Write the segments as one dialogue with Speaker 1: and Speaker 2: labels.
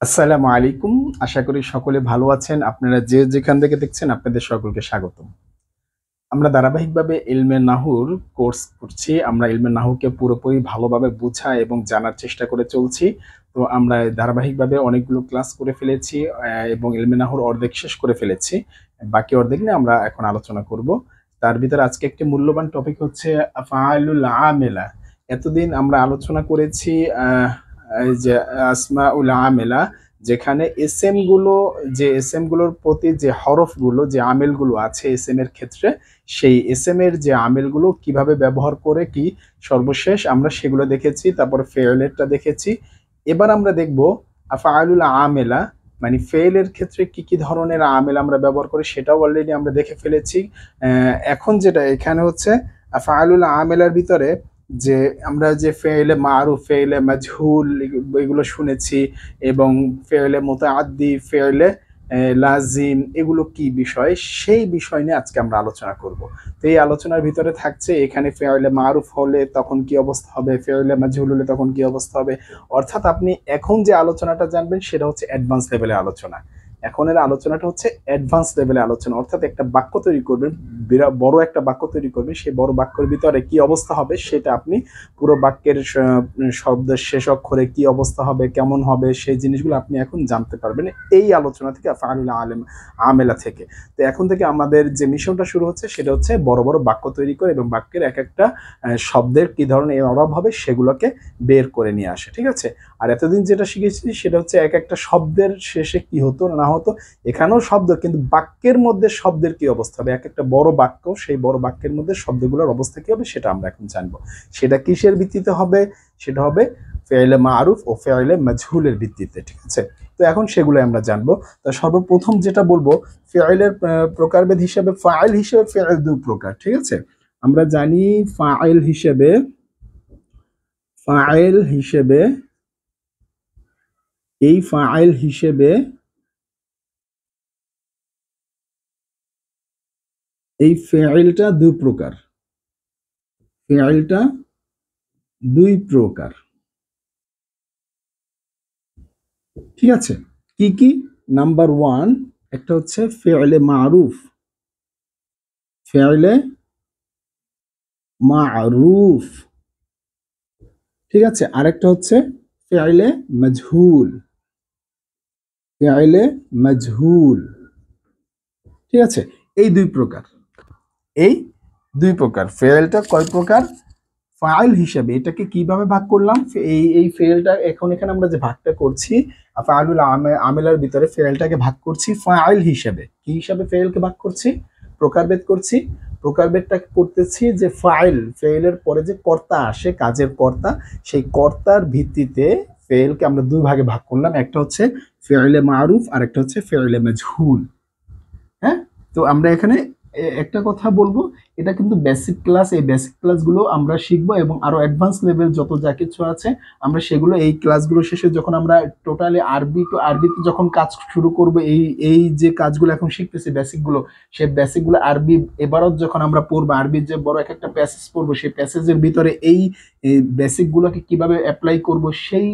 Speaker 1: আসসালামু আলাইকুম। আশা করি সকলে ভালো আছেন। আপনারা যে যেখান থেকে দেখছেন আপনাদের সকলকে স্বাগতম। আমরা ধারাবাহিকভাবে ইলমে নাহুর কোর্স করছি। আমরা ইলমে নাহুকে পুরোপুরি ভালোভাবে বুঝা এবং জানার চেষ্টা করে চলছি। তো আমরা ধারাবাহিকভাবে অনেকগুলো ক্লাস করে ফেলেছি এবং ইলমে নাহুর অর্ধেক শেষ করে ফেলেছি। বাকি অর্ধেক নিয়ে আমরা এখন আলোচনা করব। তার ভিতরে আজকে একটি মূল্যবান টপিক হচ্ছে আফআলুল আমেলা। এতদিন আমরা আলোচনা করেছি এই যে আসমাউল আমেলা, যেখানে এসএম গুলো, যে এসএম গুলোর প্রতি যে হরফগুলো, যে আমেলগুলো আছে এসএম এর ক্ষেত্রে, সেই এসএম এর যে আমেলগুলো কিভাবে ব্যবহার করে কি সর্বশেষ আমরা সেগুলো দেখেছি। তারপর ফেয়েলেরটা দেখেছি। এবার আমরা দেখব আফআলুল আমেলা, মানে ফেইলের ক্ষেত্রে কি কি ধরনের আমেল আমরা ব্যবহার করি সেটাও অলরেডি আমরা দেখে ফেলেছি। এখন যেটা এখানে হচ্ছে আফআলুল আমেলার ভিতরে যে আমরা যে ফেইলে মারুফ, ফেইলে মাজহুল এগুলো শুনেছি, এবং ফেইলে মুতাআদ্দি, ফেইলে লাজিম, এগুলো কি বিষয় সেই বিষয় নিয়ে আজকে আমরা আলোচনা করব। তো এই আলোচনার ভিতরে থাকছে এখানে ফেইলে মারুফ হলে তখন কি অবস্থা হবে, ফেইলে মাজহুল হলে তখন কি অবস্থা হবে। অর্থাৎ আপনি এখন যে আলোচনাটা জানবেন সেটা হচ্ছে অ্যাডভান্স লেভেলের আলোচনা। এখনের আলোচনাটা হচ্ছে অ্যাডভান্স লেভেলের আলোচনা, অর্থাৎ একটা বাক্য তৈরি করবেন, বিরাট বড় একটা বাক্য তৈরি করবেন, সেই বড় বাক্যের ভিতরে কি অবস্থা হবে সেটা আপনি পুরো বাক্যের শব্দের শেষ অক্ষরে কি অবস্থা হবে, কেমন হবে, সেই জিনিসগুলো আপনি এখন জানতে পারবেন এই আলোচনা থেকে, আফআলুল আমেলা থেকে। তো এখন থেকে আমাদের যে মিশনটা শুরু হচ্ছে সেটা হচ্ছে বড় বড় বাক্য তৈরি করে এবং বাক্যের এক একটা শব্দের কি ধরনের অভাব হবে সেগুলোকে বের করে নিয়ে আসে, ঠিক আছে। আর এতদিন যেটা শিখেছি সেটা হচ্ছে এক একটা শব্দের শেষে কি হতো না হতো, এখানেও শব্দ, কিন্তু বাক্যের মধ্যে শব্দের কি অবস্থা হবে, এক একটা বড় বাক্য, সেই বড় বাক্যের মধ্যে শব্দগুলোর অবস্থা কি হবে সেটা আমরা এখন জানবো। সেটা কিসের ভিত্তিতে হবে? সেটা হবে ফেইলে মারুফ ও ফেইলে মাজহুলের ভিত্তিতে, ঠিক আছে। তো এখন সেগুলো আমরা জানবো। তো সর্বপ্রথম যেটা বলবো, ফেইলের প্রকারভেদ হিসেবে, ফাইল হিসেবে ফেইল দুই প্রকার, ঠিক আছে। আমরা জানি ফাইল হিসেবে, ফাইল হিসেবে এই ফাইল হিসেবে এই ফেইলটা দুই প্রকার, ফেইলটা দুই প্রকার, ঠিক আছে। কি কি? নাম্বার ওয়ান, একটা হচ্ছে ফেইলে মারুফ, ফেইলে মারুফ, ঠিক আছে। আরেকটা হচ্ছে ফেইলে মাজহুল, ফেইলে মাজহুল, ঠিক আছে। এই দুই প্রকার, এই দুই প্রকার ফেইলটা কয় প্রকার? ফাইল হিসেবে এটাকে কিভাবে ভাগ করলাম, এই এই ফেলটা এখন এখানে আমরা যে ভাগটা করছি ফাইলুল আমেলার ভিতরে ফেলটাকে ভাগ করছি ফাইল হিসেবে। কি হিসাবে ফেলকে ভাগ করছি? প্রকারভেদ করছি। প্রকারভেদটা করতেছি যে ফাইল, ফেলের পরে যে কর্তা আসে, কাজের কর্তা, সেই কর্তার ভিত্তিতে ফেলকে আমরা দুই ভাগে ভাগ করলাম। একটা হচ্ছে ফেলে মারুফ আর একটা হচ্ছে ফেলে মাজহুল। হ্যাঁ, তো আমরা এখানে একটা কথা বলবো, এটা কিন্তু বেসিক ক্লাস, এই বেসিক ক্লাসগুলো আমরা শিখবো এবং আরো অ্যাডভান্স লেভেল যত যা কিছু আছে আমরা সেগুলো এই ক্লাসগুলো শেষে যখন আমরা টোটালি আরবি টু আরবিতে যখন কাজ শুরু করব, এই এই যে কাজগুলো এখন শিখতেছি বেসিকগুলো, সেই বেসিকগুলো আরবি এবারও যখন আমরা পড়বো, আরবির যে বড় এক একটা প্যাসেজ পড়বো, সেই প্যাসেজের ভিতরে এই বেসিকগুলোকে কিভাবে অ্যাপ্লাই করব সেই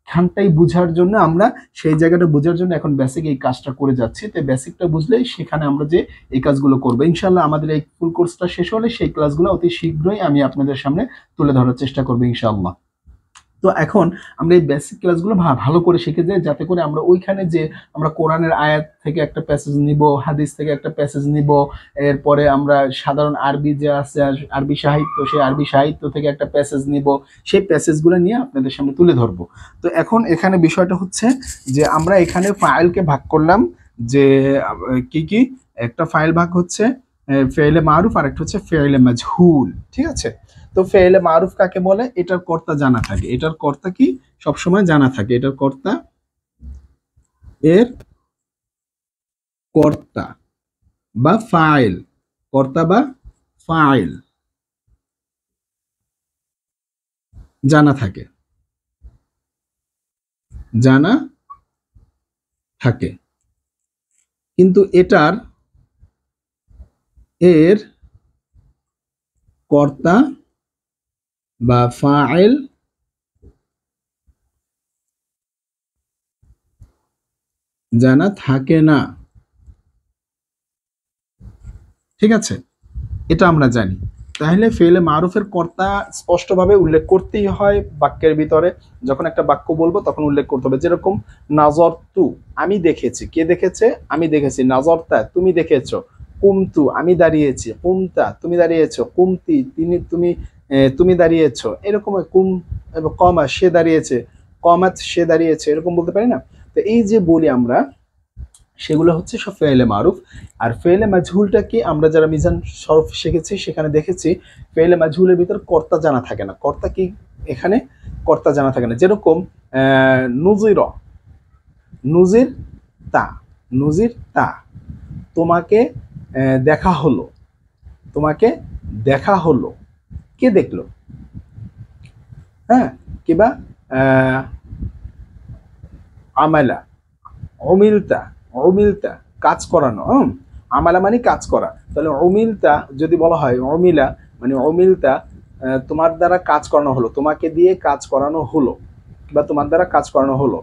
Speaker 1: খানটাই বুঝার জন্য, আমরা সেই জায়গাটা বোঝার জন্য এখন বেসিক এই কাজটা করে যাচ্ছি। তো বেসিকটা বুঝলেই সেখানে আমরা যে এই কাজগুলো করবো ইনশাল্লাহ, আমাদের এই ফুল কোর্সটা শেষ হলে সেই ক্লাসগুলো অতি শীঘ্রই আমি আপনাদের সামনে তুলে ধরার চেষ্টা করবো ইনশাআল্লাহ। তো এখন আমরা এই বেসিক ক্লাসগুলো ভালো করে শিখে যাই, যাতে করে আমরা ওইখানে যে আমরা কোরআনের আয়াত থেকে একটা প্যাসেজ নিব, হাদিস থেকে একটা প্যাসেজ নিব, এরপরে আমরা সাধারণ আরবি যে আছে আরবি সাহিত্য, সেই আরবি সাহিত্য থেকে একটা প্যাসেজ নিব, সেই প্যাসেজগুলো নিয়ে আপনাদের সামনে তুলে ধরবো। তো এখন এখানে বিষয়টা হচ্ছে যে আমরা এখানে ফাইলকে ভাগ করলাম, যে কি কি, একটা ফাইল ভাগ হচ্ছে ফেইলে মারুফ আর একটা হচ্ছে ফেইলে মাজহুল, ঠিক আছে। তো ফেইলে মারুফ কাকে বলে? এটার কর্তা জানা থাকে, এটার কর্তা কি সবসময় জানা থাকে, এটার কর্তা, এর কর্তা বা ফাইল, কর্তা বা ফাইল জানা থাকে, জানা থাকে। কিন্তু এটার, এর কর্তা বা ফাইল জানা থাকে না। ঠিক আছে, এটা আমরা জানি। তাহলে ফেলে মারুফের কর্তা স্পষ্টভাবে উল্লেখ করতেই হয় বাক্যের ভিতরে। যখন একটা বাক্য বলবো তখন উল্লেখ করতে হবে। যেরকম নাজর তু, আমি দেখেছি। কে দেখেছে? আমি দেখেছি। নাজরতা, তুমি দেখেছো। কুমতু, আমি দাঁড়িয়েছি। কুমতা, তুমি দাঁড়িয়েছো। কুমতি, তুমি দাঁড়িয়েছো। এরকম কুম এবং কমা, সে দাঁড়িয়েছে। কমাত, সে দাঁড়িয়েছে। এরকম বলতে পারি না? তো এই যে বলি আমরা, সেগুলো হচ্ছে সব ফেলে মারুফ। আর ফেলে মাজহুলটা কি, আমরা যারা মিজান সরফ শিখেছি সেখানে দেখেছি ফেলে মাজহুলের ভিতর কর্তা জানা থাকে না। কর্তা কি এখানে? কর্তা জানা থাকে না। যেরকম নুজির, নুজির তা, নুজির তা, তোমাকে দেখা হলো। তোমাকে দেখা হলো, কে দেখলো? হ্যাঁ, কিবা আমালা, অমিলতা, অমিলতা, কাজ করানো। আমালা মানে কাজ করা। তাহলে অমিলতা যদি বলা হয়, অমিলা মানে অমিলতা, তোমার দ্বারা কাজ করানো হলো, তোমাকে দিয়ে কাজ করানো হলো, বা তোমার দ্বারা কাজ করানো হলো।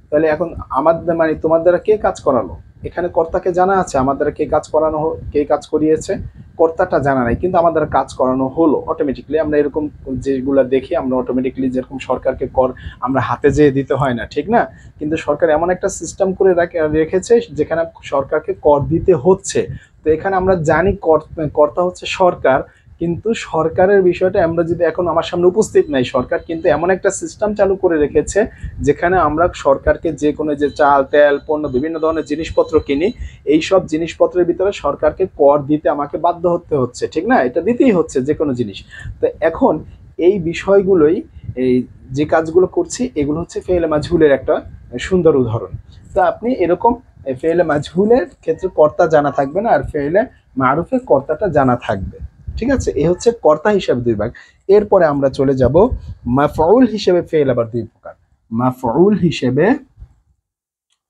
Speaker 1: তাহলে এখন আমার মানে তোমার দ্বারা কে কাজ করালো, এখানে কর্তাকে জানা আছে। আমার দ্বারা কে কাজ করানো, কে কাজ করিয়েছে, কর্তাটা জানা নাই, কিন্তু আমার দ্বারা কাজ করানো হলো। অটোমেটিকলি আমরা এরকম যেগুলো দেখি, আমরা অটোমেটিকলি যেরকম সরকারকে কর আমরা হাতে যেয়ে দিতে হয় না, ঠিক না? কিন্তু সরকার এমন একটা সিস্টেম করে রেখেছে যেখানে সরকারকে কর দিতে হচ্ছে। তো এখানে আমরা জানি কর্তা হচ্ছে সরকার, কিন্তু সরকারের বিষয়টা আমরা যদি, এখন আমার সামনে উপস্থিত নাই সরকার, কিন্তু এমন একটা সিস্টেম চালু করে রেখেছে যেখানে আমরা সরকারকে যে কোনো, যে চাল তেল পণ্য বিভিন্ন ধরনের জিনিসপত্র কিনি, এই সব জিনিসপত্রের ভিতরে সরকারকে কর দিতে আমাকে বাধ্য হতে হচ্ছে, ঠিক না? এটা দিতেই হচ্ছে যে কোনো জিনিস। তো এখন এই বিষয়গুলোই, এই যে কাজগুলো করছি এগুলো হচ্ছে ফেলে মাজহুলের একটা সুন্দর উদাহরণ। তো আপনি এরকম ফেলে মাজহুলের ক্ষেত্রে কর্তা জানা থাকবে না, আর ফেলে মারুফের কর্তাটা জানা থাকবে। ঠিক আছে, এ হচ্ছে কর্তা হিসাবে দুই ভাগ। এরপরে আমরা চলে যাব মাফউল হিসেবে ফেল আবার দুই প্রকার। মাফউল হিসেবে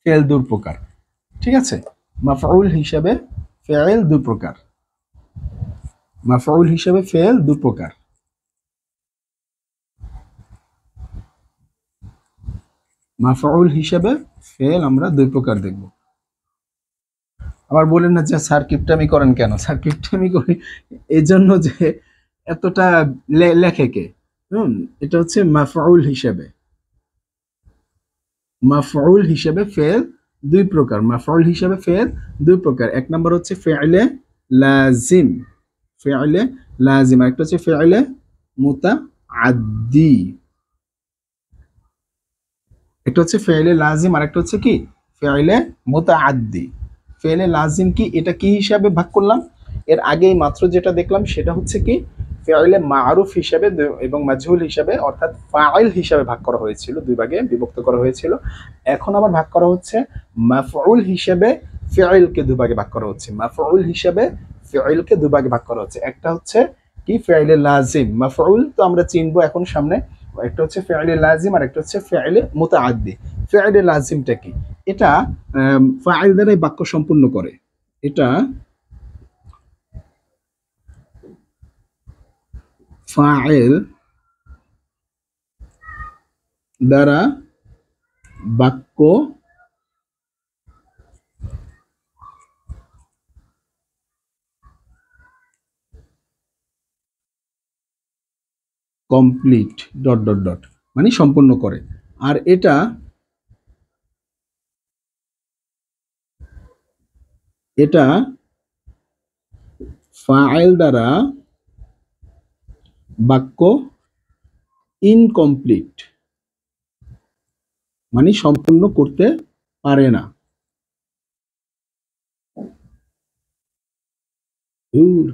Speaker 1: ফেল দুই প্রকার। ঠিক আছে, মাফউল হিসেবে ফেল দুই প্রকার। মাফউল হিসেবে ফেল দুই প্রকার। মাফউল হিসেবে ফেল আমরা দুই প্রকার দেখব। আবার বলেন না যে স্যার কিপটামি করেন কেন? স্যার কিপটামি করি এই জন্য যে এতটা লেখে কে। এটা হচ্ছে মাফউল হিসেবে। মাফউল হিসেবে ফেল দুই প্রকার। মাফউল হিসেবে ফেল দুই প্রকার। এক নম্বর হচ্ছে ফেলে লাজিম, ফেলে লাজিম। আরেকটা হচ্ছে ফেলে মুতাআদ্দি। একটা হচ্ছে ফেলে লাজিম, আর একটা হচ্ছে কি ফেলে মুতাআদ্দি। ফেলে লাজিম কি, এটা কি হিসাবে ভাগ করলাম? এর আগেই মাত্র যেটা দেখলাম সেটা হচ্ছে কি ফেলে মারুফ হিসাবে এবং মাজহুল হিসাবে, অর্থাৎ ফাইল হিসাবে ভাগ করা হয়েছিল, দুই ভাগে বিভক্ত করা হয়েছিল। এখন আবার ভাগ করা হচ্ছে মাফউল হিসাবে, ফেইলকে দুই ভাগে ভাগ করা হচ্ছে। মাফউল হিসাবে ফেইলকে দুই ভাগে ভাগ করা হচ্ছে। একটা হচ্ছে কি ফেলে লাজিম, মাফউল তো আমরা চিনবো এখন সামনে। একটা হচ্ছে ফেইলে লাজিম আর একটা হচ্ছে ফেইলে মুতাআদ্দি। ফেইলে লাজিমটা কি? এটা ফাইল দ্বারাই বাক্য সম্পূর্ণ করে। এটা ফাইল দ্বারা বাক্য কমপ্লিট ডট ডট ডট মানে সম্পূর্ণ করে। আর এটা এটা ফাইল দ্বারা বাক্য ইনকমপ্লিট মানে সম্পূর্ণ করতে পারে না।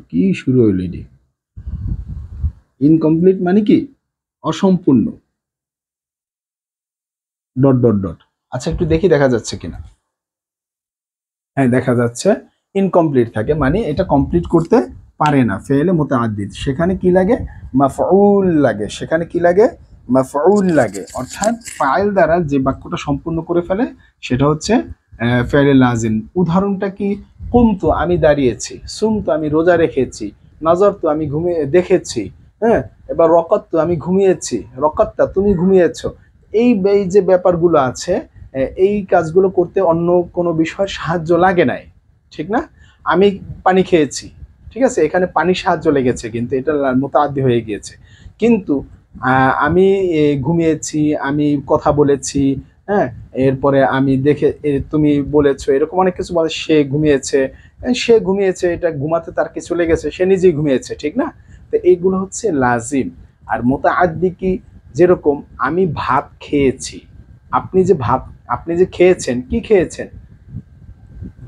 Speaker 1: কি শুরু হইল এটি? ইনকমপ্লিট মানে কি? অসম্পূর্ণ ডট ডট ডট। আচ্ছা একটু দেখি দেখা যাচ্ছে কিনা। হ্যাঁ দেখা যাচ্ছে, ইনকমপ্লিট থাকে মানে এটা কমপ্লিট করতে পারে না। ফেলে মুতাআদ্দিদ, সেখানে কি লাগে? মাফউল লাগে। সেখানে কি লাগে? মাফউল লাগে। অর্থাৎ ফাইল দ্বারা যে বাক্যটা সম্পূর্ণ করে ফেলে সেটা হচ্ছে ফেলে লাজিম। উদাহরণটা কি? কুমতু, আমি দাঁড়িয়েছি। সুমতু, আমি রোজা রেখেছি। নজরতু, আমি ঘুমিয়ে দেখেছি। হ্যাঁ, এবার রকাত্তু, আমি ঘুমিয়েছি। রকাত্তা, তুমি ঘুমিয়েছো। এই এই যে ব্যাপারগুলো আছে, এই কাজগুলো করতে অন্য কোনো বিষয় সাহায্য লাগে নাই, ঠিক না? আমি পানি খেয়েছি, ঠিক আছে, এখানে পানির সাহায্য লেগেছে কিন্তু এটা মুতাআদ্দি হয়ে গিয়েছে। কিন্তু আমি ঘুমিয়েছি, আমি কথা বলেছি, হ্যাঁ, এরপরে আমি দেখে তুমি বলেছো এরকম অনেক কিছু বলে, সে ঘুমিয়েছে, সে ঘুমিয়েছে, এটা ঘুমাতে তার কিছু লেগেছে, সে নিজেই ঘুমিয়েছে, ঠিক না? তো এইগুলো হচ্ছে লাজিম। আর মুতাআদ্দি কি, যেরকম আমি ভাত খেয়েছি, আপনি যে ভাত, আপনি যে খেয়েছেন, কি খেয়েছেন?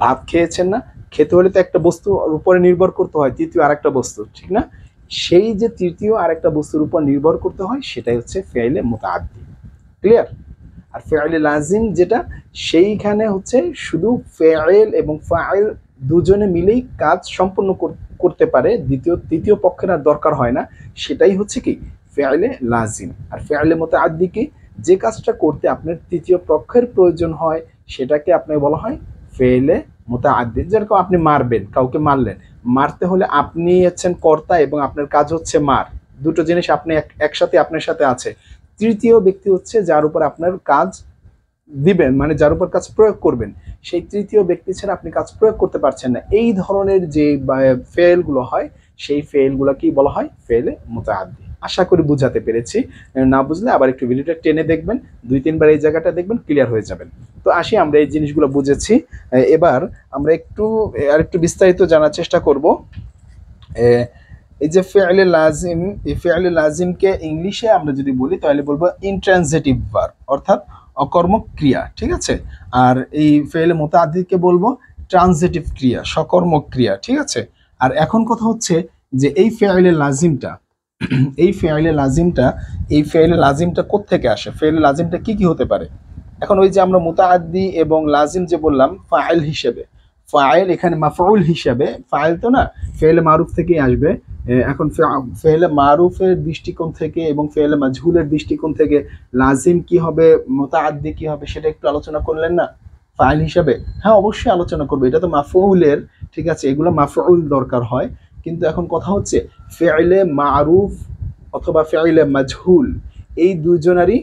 Speaker 1: ভাত খেয়েছেন না? খেতে হলে তো একটা বস্তুর উপরে নির্ভর করতে হয়, তৃতীয় আরেকটা বস্তু, ঠিক না? সেই যে তৃতীয় আরেকটা বস্তুর উপর নির্ভর করতে হয় সেটাই হচ্ছে ফেইলে মুতাআদ্দি। ক্লিয়ার? আর ফেইলে লাজিম যেটা, সেইখানে হচ্ছে শুধু ফেইল এবং ফাইল দুজনে মিলেই কাজ সম্পন্ন করতে পারে, তৃতীয় পক্ষের আর দরকার হয় না, সেটাই হচ্ছে কি ফেইলে লাজিম। আর ফেইলে মুতাআদ্দি কি, যে কাজটা করতে আপনার তৃতীয় পক্ষের প্রয়োজন হয় সেটাকে আপনাকে বলা হয় ফেইলে মুতাআদ্দি। যেরকম আপনি মারবেন, কাউকে মারলেন, মারতে হলে আপনি হচ্ছেন কর্তা এবং আপনার কাজ হচ্ছে মার, দুটো জিনিস আপনি একসাথে আপনার সাথে আছে। তৃতীয় ব্যক্তি হচ্ছে যার উপর আপনার কাজ দিবেন, মানে যার উপর কাজ প্রয়োগ করবেন, সেই তৃতীয় ব্যক্তি ছাড়া আপনি কাজ প্রয়োগ করতে পারছেন না। এই ধরনের যে ফেলগুলো হয় সেই ফেলগুলো কি বলা হয় ফেলে মুতাআদ্দি। আশা করি বুঝাতে পেরেছি, না বুঝলে আবার একটু ভিডিওটা টেনে দেখবেন, 2-3 বার এই জায়গাটা দেখবেন, ক্লিয়ার হয়ে যাবেন। তো আসি, আমরা এই জিনিসগুলো বুঝেছি, এবার আমরা আরেকটু বিস্তারিত জানার চেষ্টা করব। এই যে ফেলে লাজিম, এই ফেলে লাজিমকে ইংলিশে আমরা যদি বলি তাহলে বলবো ইন্ট্রানজিটিভ ভার্ব, অর্থাৎ অকর্মক ক্রিয়া, ঠিক আছে? আর এই ফেলে মুতাআদ্দিকে বলবো ট্রানজিটিভ ক্রিয়া, সকর্মক ক্রিয়া, ঠিক আছে? আর এখন কথা হচ্ছে যে এই ফেলে লাজিমটা, এই ফেলে লাজিমটা, এই ফেলে লাজিমটা কোত্থেকে আসে, ফেলে লাজিমটা কি কি হতে পারে? এখন ওই যে আমরা মুতাআদ্দি এবং লাজিম যে বললাম ফাইল হিসেবে, ফাইল এখানে মাফউল হিসেবে, ফাইল তো না, ফেলে মারুফ থেকেই আসবে। এখন ফেলে মারুফের দৃষ্টিকোণ থেকে এবং ফেলে মাজহুলের দৃষ্টিকোণ থেকে লাজিম কি হবে, মুতাআদ্দি কি হবে, সেটা একটু আলোচনা করলেন না ফাইল হিসাবে? হ্যাঁ, অবশ্যই আলোচনা করবো, এটা তো মাফউলের, ঠিক আছে, এগুলো মাফউল দরকার হয়। কিন্তু এখন কথা হচ্ছে ফেলে মারুফ অথবা ফেলে মাজহুল, এই দুজনেরই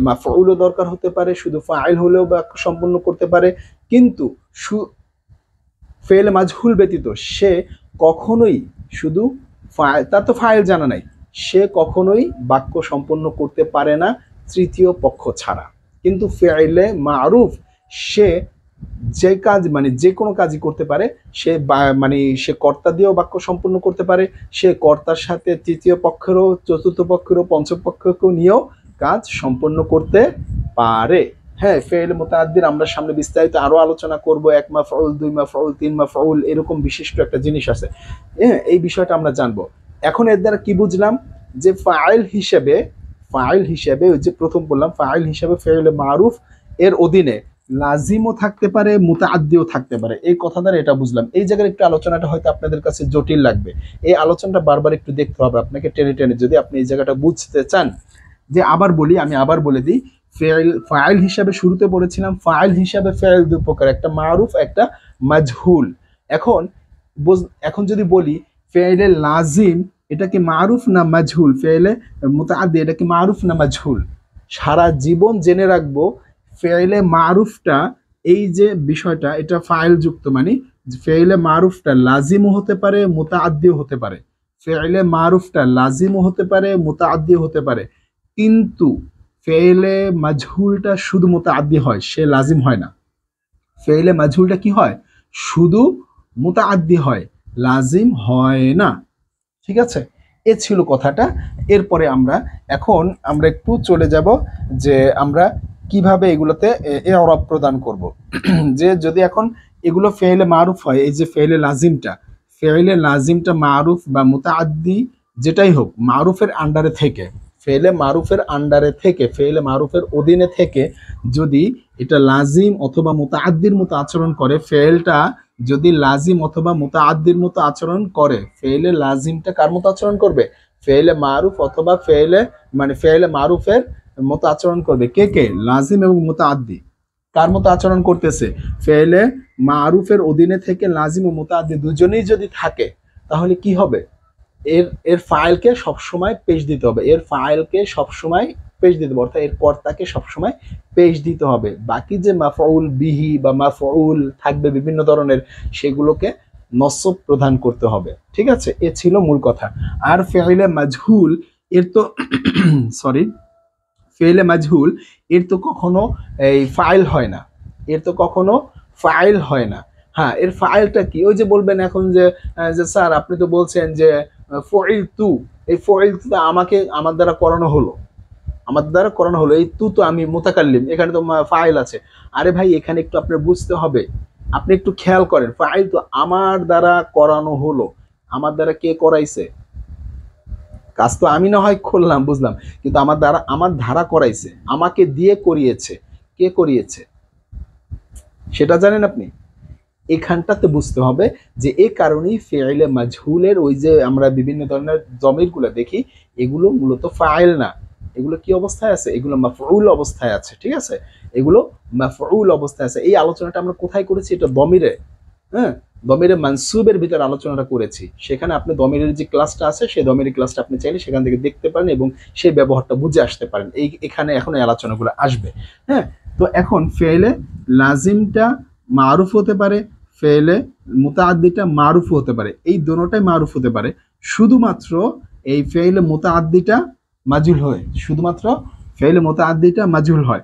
Speaker 1: মাফউলও দরকার হতে পারে, শুধু ফাইল হলেও বাক্য সম্পন্ন করতে পারে, কিন্তু ফেল মাজহুল ব্যতীত সে কখনোই শুধু তার তো ফাইল জানা নাই, সে কখনোই বাক্য সম্পন্ন করতে পারে না তৃতীয় পক্ষ ছাড়া। কিন্তু ফেলে মারুফ সে যে কাজ, মানে যে কোনো কাজই করতে পারে, সে মানে সে কর্তা দিয়েও বাক্য সম্পন্ন করতে পারে, সে কর্তার সাথে তৃতীয় পক্ষেরও, চতুর্থ পক্ষেরও, পঞ্চম পক্ষকেও নিয়েও কাজ সম্পন্ন করতে পারে। হ্যাঁ, ফেল মুতাআদ্দির আমরা সামনে বিস্তারিত আরো আলোচনা করব, 1 মাফউল, 2 মাফউল, 3 মাফউল, এরকম বিশিষ্ট একটা জিনিস আছে, হ্যাঁ, এই বিষয়টা আমরা জানবো। এখন এর দ্বারা কি বুঝলাম, যে ফাইল হিসেবে, ফাইল হিসেবে ওই যে প্রথম বললাম ফাইল হিসেবে ফেল মারুফ এর অধীনে লাজিমও থাকতে পারে, মুতাআদ্দিও থাকতে পারে, এই কথা দ্বারা এটা বুঝলাম। এই জায়গার একটু আলোচনাটা হয়তো আপনাদের কাছে জটিল লাগবে, এই আলোচনাটা বারবার একটু দেখতে হবে আপনাকে টেনে টেনে, যদি আপনি এই জায়গাটা বুঝতে চান। যে আবার বলি, আমি আবার বলে দিই, ফাইল হিসাবে শুরুতে বলেছিলাম, ফাইল হিসাবে ফেল দুই প্রকার, একটা মারুফ, একটা মাজহুল। এখন এখন যদি বলি ফেলে লাজিম এটা কি মারুফ না মাজহুল, ফেলে মুতাআদ্দি এটা কি মারুফ না মাজহুল? সারা জীবন জেনে রাখবো ফেলে মারুফটা, এই যে বিষয়টা, এটা ফাইল যুক্ত, মানে ফেলে মারুফটা লাজিমও হতে পারে, মুতাআদ্দিও হতে পারে, ফেলে মারুফটা লাজিমও হতে পারে, মুতাআদ্দিও হতে পারে, কিন্তু ফেলে মাজহুলটা শুধু মুতাআদ্দি হয়, সে লাজিম হয় না। ফেলে মাজহুলটা কি হয়, শুধু মুতাআদ্দি হয়, লাজিম হয় না, ঠিক আছে? এ ছিল কথাটা। এরপরে এখন আমরা একটু চলে যাব যে আমরা কিভাবে এগুলোতে ইআরাব প্রদান করব। যে যদি এখন এগুলো ফেলে মারুফ হয়, এই যে ফেলে লাজিমটা মারুফ বা মুতাআদ্দি যেটাই হোক, মারুফের আন্ডারে থেকে, ফেলে মারুফের আন্ডারে থেকে, ফেলে মারুফের অধীনে থেকে যদি এটা লাজিম অথবা মুতাআদ্দির মতো আচরণ করে, ফেলটা যদি লাজিম অথবা মুতাআদ্দির মতো আচরণ করে, ফেলে লাজিমটা কার মতো আচরণ করবে, ফেলে মারুফ অথবা ফেলে মারুফের মতো আচরণ করবে। কে কে? লাজিম এবং মুতাআদ্দি কার মতো আচরণ করতেছে, ফেলে মারুফের অধীনে থেকে লাজিম ও মুতাআদ্দি দুজনেই যদি থাকে, তাহলে কি হবে, এর ফাইলকে সবসময় পেশ দিতে হবে, এর ফাইলকে সবসময় পেশ দিতে হবে, অর্থাৎ এর কর্তাকে সবসময় পেশ দিতে হবে। বাকি যে মাফউল বিহি বা মাফউল থাকবে বিভিন্ন ধরনের, সেগুলোকে নসব প্রদান করতে হবে। ঠিক আছে, এ ছিল মূল কথা। আর ফেইলে মাজহুল এর তো সরি, ফেইলে মাজহুল এর তো কখনো এই ফাইল হয় না, এর তো কখনো ফাইল হয় না। হ্যাঁ, এর ফাইলটা কি? ওই যে বলবেন এখন যে যে স্যার আপনি তো বলছেন যে ফইল তু, এই ফইল তু আমাকে আমার দ্বারা করানো হলো, আমার দ্বারা করানো হলো, এই তু তো আমি মুতাকাল্লিম, এখানে তো ফাইল আছে। আরে ভাই, এখানে একটু আপনার বুঝতে হবে, আপনি একটু খেয়াল করেন, ফাইল তো আমার দ্বারা করানো হলো, আমার দ্বারা কে করাইছে? কাজ তো আমি না হয় করলাম বুঝলাম, কিন্তু আমার ধারা করাইছে, আমাকে দিয়ে করিয়েছে, কে করিয়েছে সেটা জানেন আপনি? এখানটাতে বুঝতে হবে যে এই কারণেই ফেইলে মাজহুলের ওই যে আমরা বিভিন্ন ধরনের জমিরগুলো দেখি, এগুলো মূলত ফাইল না, এগুলো কি অবস্থায় আছে? এগুলো মাফউল অবস্থায় আছে। ঠিক আছে, এগুলো মাফউল অবস্থায় আছে। এই আলোচনাটা আমরা কোথায় করেছি? এটা দমিরে, হ্যাঁ, দমিরে মানসুবের ভিতরে আলোচনাটা করেছি। সেখানে আপনি দমিরের যে ক্লাসটা আছে, সেই দমিরের ক্লাসটা আপনি চাইলে সেখান থেকে দেখতে পারেন এবং সেই ব্যবহারটা বুঝে আসতে পারেন। এখানে এখন এই আলোচনাগুলো আসবে। হ্যাঁ, তো এখন ফেইলে লাজিমটা মারুফ হতে পারে, ফেইলে মুতাআদ্দিটা মারুফ হতে পারে, এই দোনোটাই মারুফ হতে পারে। শুধুমাত্র এই ফেইলে মুতাআদ্দিটা মাজহুল হয়, শুধুমাত্র ফেইলে মুতাআদ্দিটা মাজহুল হয়।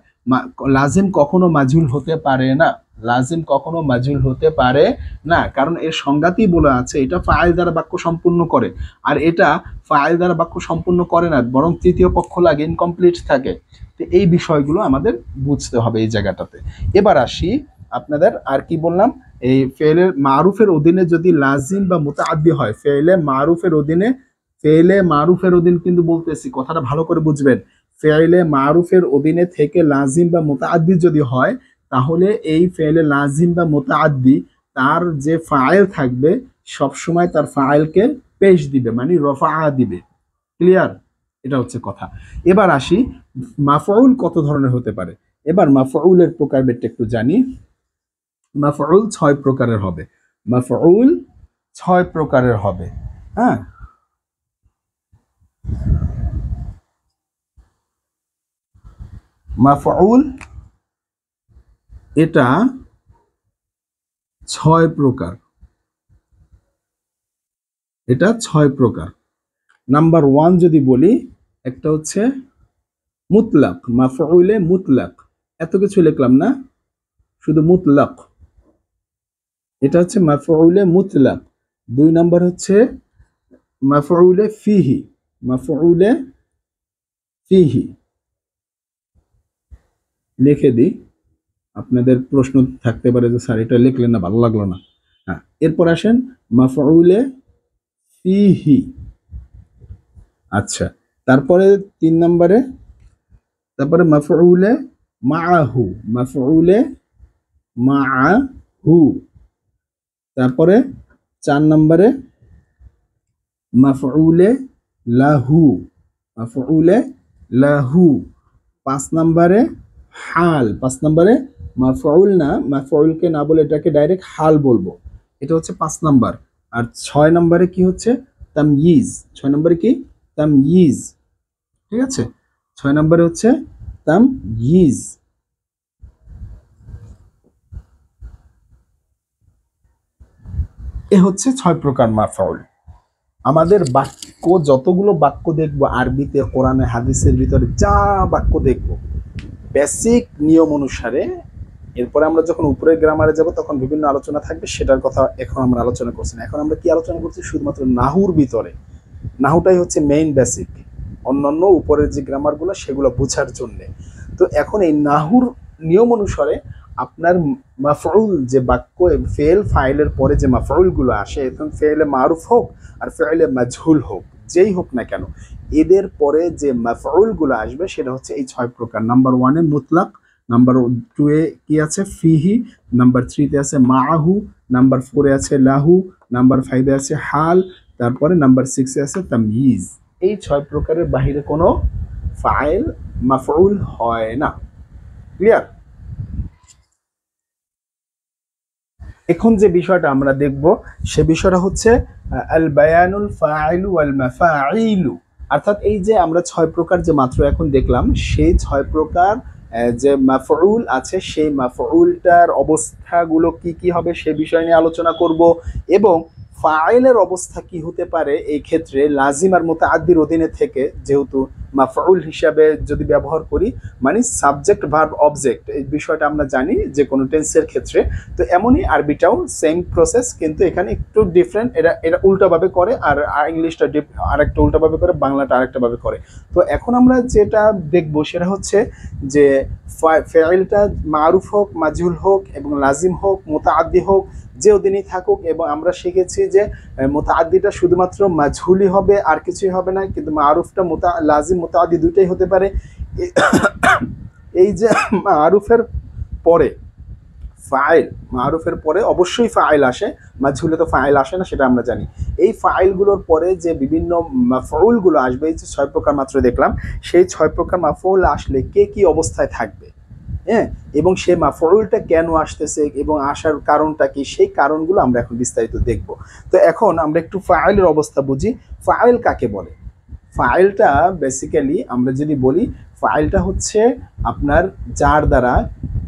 Speaker 1: লাজিম কখনো মাজহুল হতে পারে না, লাজিম কখনো মাজহুল হতে পারে না, কারণ এর সংজ্ঞাতেই বলা আছে এটা ফাইল দ্বারা বাক্য সম্পূর্ণ করে, আর এটা ফাইল দ্বারা বাক্য সম্পূর্ণ করে না, বরং তৃতীয় পক্ষ লাগে, ইনকমপ্লিট থাকে। তো এই বিষয়গুলো আমাদের বুঝতে হবে এই জায়গাটাতে। এবার আসি আপনাদের, আর কি বললাম, এই ফেলের মারুফের অধীনে যদি লাজিম বা মুতাআদ্দি হয়, ফেলে মারুফের অধীনে, ফেলে মারুফের অধীন কিন্তু বলতেছি, কথাটা ভালো করে বুঝবেন, ফেলে মারুফের অধীনে থেকে লাজিম বা মুতাআদ্দি যদি হয়, তাহলে এই ফেলে লাজিম বা মুতাআদ্দি তার যে ফাইল থাকবে সবসময় তার ফাইলকে পেশ দিবে, মানে রফা দিবে। ক্লিয়ার? এটা হচ্ছে কথা। এবার আসি মাফউল কত ধরনের হতে পারে। এবার মাফউলের প্রকারভেদটা একটু জানি। মাফউল 6 প্রকারের হবে, মাফউল 6 প্রকারের হবে। হ্যাঁ, মাফউল এটা 6 প্রকার, এটা 6 প্রকার। নাম্বার 1 যদি বলি, একটা হচ্ছে মুতলাক, মাফউলে মুতলাক, এত কিছু লিখলাম না, শুধু মুতলাক, এটা হচ্ছে মাফউলে মুতলাক। 2 নাম্বার হচ্ছে মাফউলে ফিহি, মাফউলে ফিহি, লিখে দিই, আপনাদের প্রশ্ন থাকতে পারে যে স্যার এটা লিখলেন না, ভালো লাগলো না। হ্যাঁ, এরপর আসেন মাফউলে ফিহি। আচ্ছা, তারপরে 3 নম্বরে, তারপরে মাফউলে মাআহু, মাফউলে মাআহু, তারপরে 4 নম্বরে মাফউলে লাহু, মাফউলে লাহু, 5 নম্বরে হাল, 5 নম্বরে মাফউল না, মাফউলকে না বলে এটাকে ডাইরেক্ট হাল বলবো, এটা হচ্ছে 5 নাম্বার। আর 6 নম্বরে কি হচ্ছে? তাময়িজ। 6 নম্বরে কি? তাময়িজ। ঠিক আছে, 6 নম্বরে হচ্ছে তাময়িজ। এ হচ্ছে 6 প্রকার মাফউল। আমাদের বাক্য, যতগুলো বাক্য দেখবো আরবিতে, কোরআনে, হাদিসের ভিতরে যা বাক্য দেখবো বেসিক নিয়ম অনুসারে, এরপরে আমরা যখন উপরের গ্রামারে যাব তখন বিভিন্ন আলোচনা থাকবে, সেটার কথা এখন আমরা আলোচনা করছি না। এখন আমরা কি আলোচনা করছি? শুধুমাত্র নাহুর ভিতরে, নাহুটাই হচ্ছে মেইন বেসিক, অন্যান্য উপরের যে গ্রামারগুলো সেগুলো বোঝার জন্যে। তো এখন এই নাহুর নিয়ম অনুসারে আপনার মাফউল যে বাক্য, ফেল ফাইলের পরে যে মাফউলগুলো আসে, এখন ফেলে মারুফ হোক আর ফেলে মাজহুল হোক, যেই হোক না কেন, এদের পরে যে মাফউলগুলো আসবে সেটা হচ্ছে এই 6 প্রকার। নাম্বার 1-এ মুতলাক, নাম্বার 2-এ কি আছে? ফিহি, নাম্বার 3-তে আছে মাআহু, নাম্বার 4-এ আছে লাহু, নাম্বার 5-এ আছে হাল, তারপরে নাম্বার 6-এ আছে তাময়িজ। এই 6 প্রকারের বাহিরে কোনো ফাইল মাফউল হয় না। ক্লিয়ার? এখন যে বিষয়টা আমরা দেখব সে বিষয়টা হচ্ছে আল বায়ানুল ফাইলু ওয়াল মাফাইলু। অর্থাৎ এই যে আমরা 6 প্রকার যে মাত্র এখন দেখলাম, সেই 6 প্রকার যে মাফউল আছে, সেই মাফউলটার অবস্থাগুলো কি কি হবে সে বিষয় নিয়ে আলোচনা করব। এবং ফাইলের অবস্থা কি হতে পারে এই ক্ষেত্রে লাজিম আর মুতাআদ্দির অধীনে থেকে, যেহেতু মাফউল হিসাবে যদি ব্যবহার করি, মানে সাবজেক্ট ভার্ব অবজেক্ট, এই বিষয়টা আমরা জানি যে কোনো টেন্সের ক্ষেত্রে। তো এমনই আরবিটাও সেম প্রসেস, কিন্তু এখানে একটু ডিফারেন্ট। এরা এরা উল্টাভাবে করে, আর ইংলিশটা আরেকটা উল্টাভাবে করে, বাংলাটা আরেকটা ভাবে করে। তো এখন আমরা যেটা দেখবো সেটা হচ্ছে যে ফেইলটা মারুফ হোক, মাজহুল হোক, এবং লাজিম হোক, মুতাআদ্দি হোক, যে অধীনেই থাকুক। এবং আমরা শিখেছি যে মুতাআদ্দিটা শুধুমাত্র মাজহুলই হবে, আর কিছুই হবে না, কিন্তু মারুফটা লাজিম মুতাআদ্দি দুইটাই হতে পারে। এই যে মারুফের পরে ফাইল, মারুফের পরে অবশ্যই ফাইল আসে, মাজহুলে তো ফাইল আসে না, সেটা আমরা জানি। এই ফাইলগুলোর পরে যে বিভিন্ন মাফউলগুলো আসবে, এই যে 6 প্রকার মাত্র দেখলাম, সেই 6 প্রকার মাফউল আসলে কে কি অবস্থায় থাকবে, হ্যাঁ, এবং সেই মাফউলটা কেন আসতেছে এবং আসার কারণটা কি, সেই কারণগুলো আমরা এখন বিস্তারিত দেখব। তো এখন আমরা একটু ফাইলের অবস্থা বুঝি। ফাইল কাকে বলে? ফাইলটা বেসিক্যালি আমরা যদি বলি, ফাইলটা হচ্ছে আপনার যার দ্বারা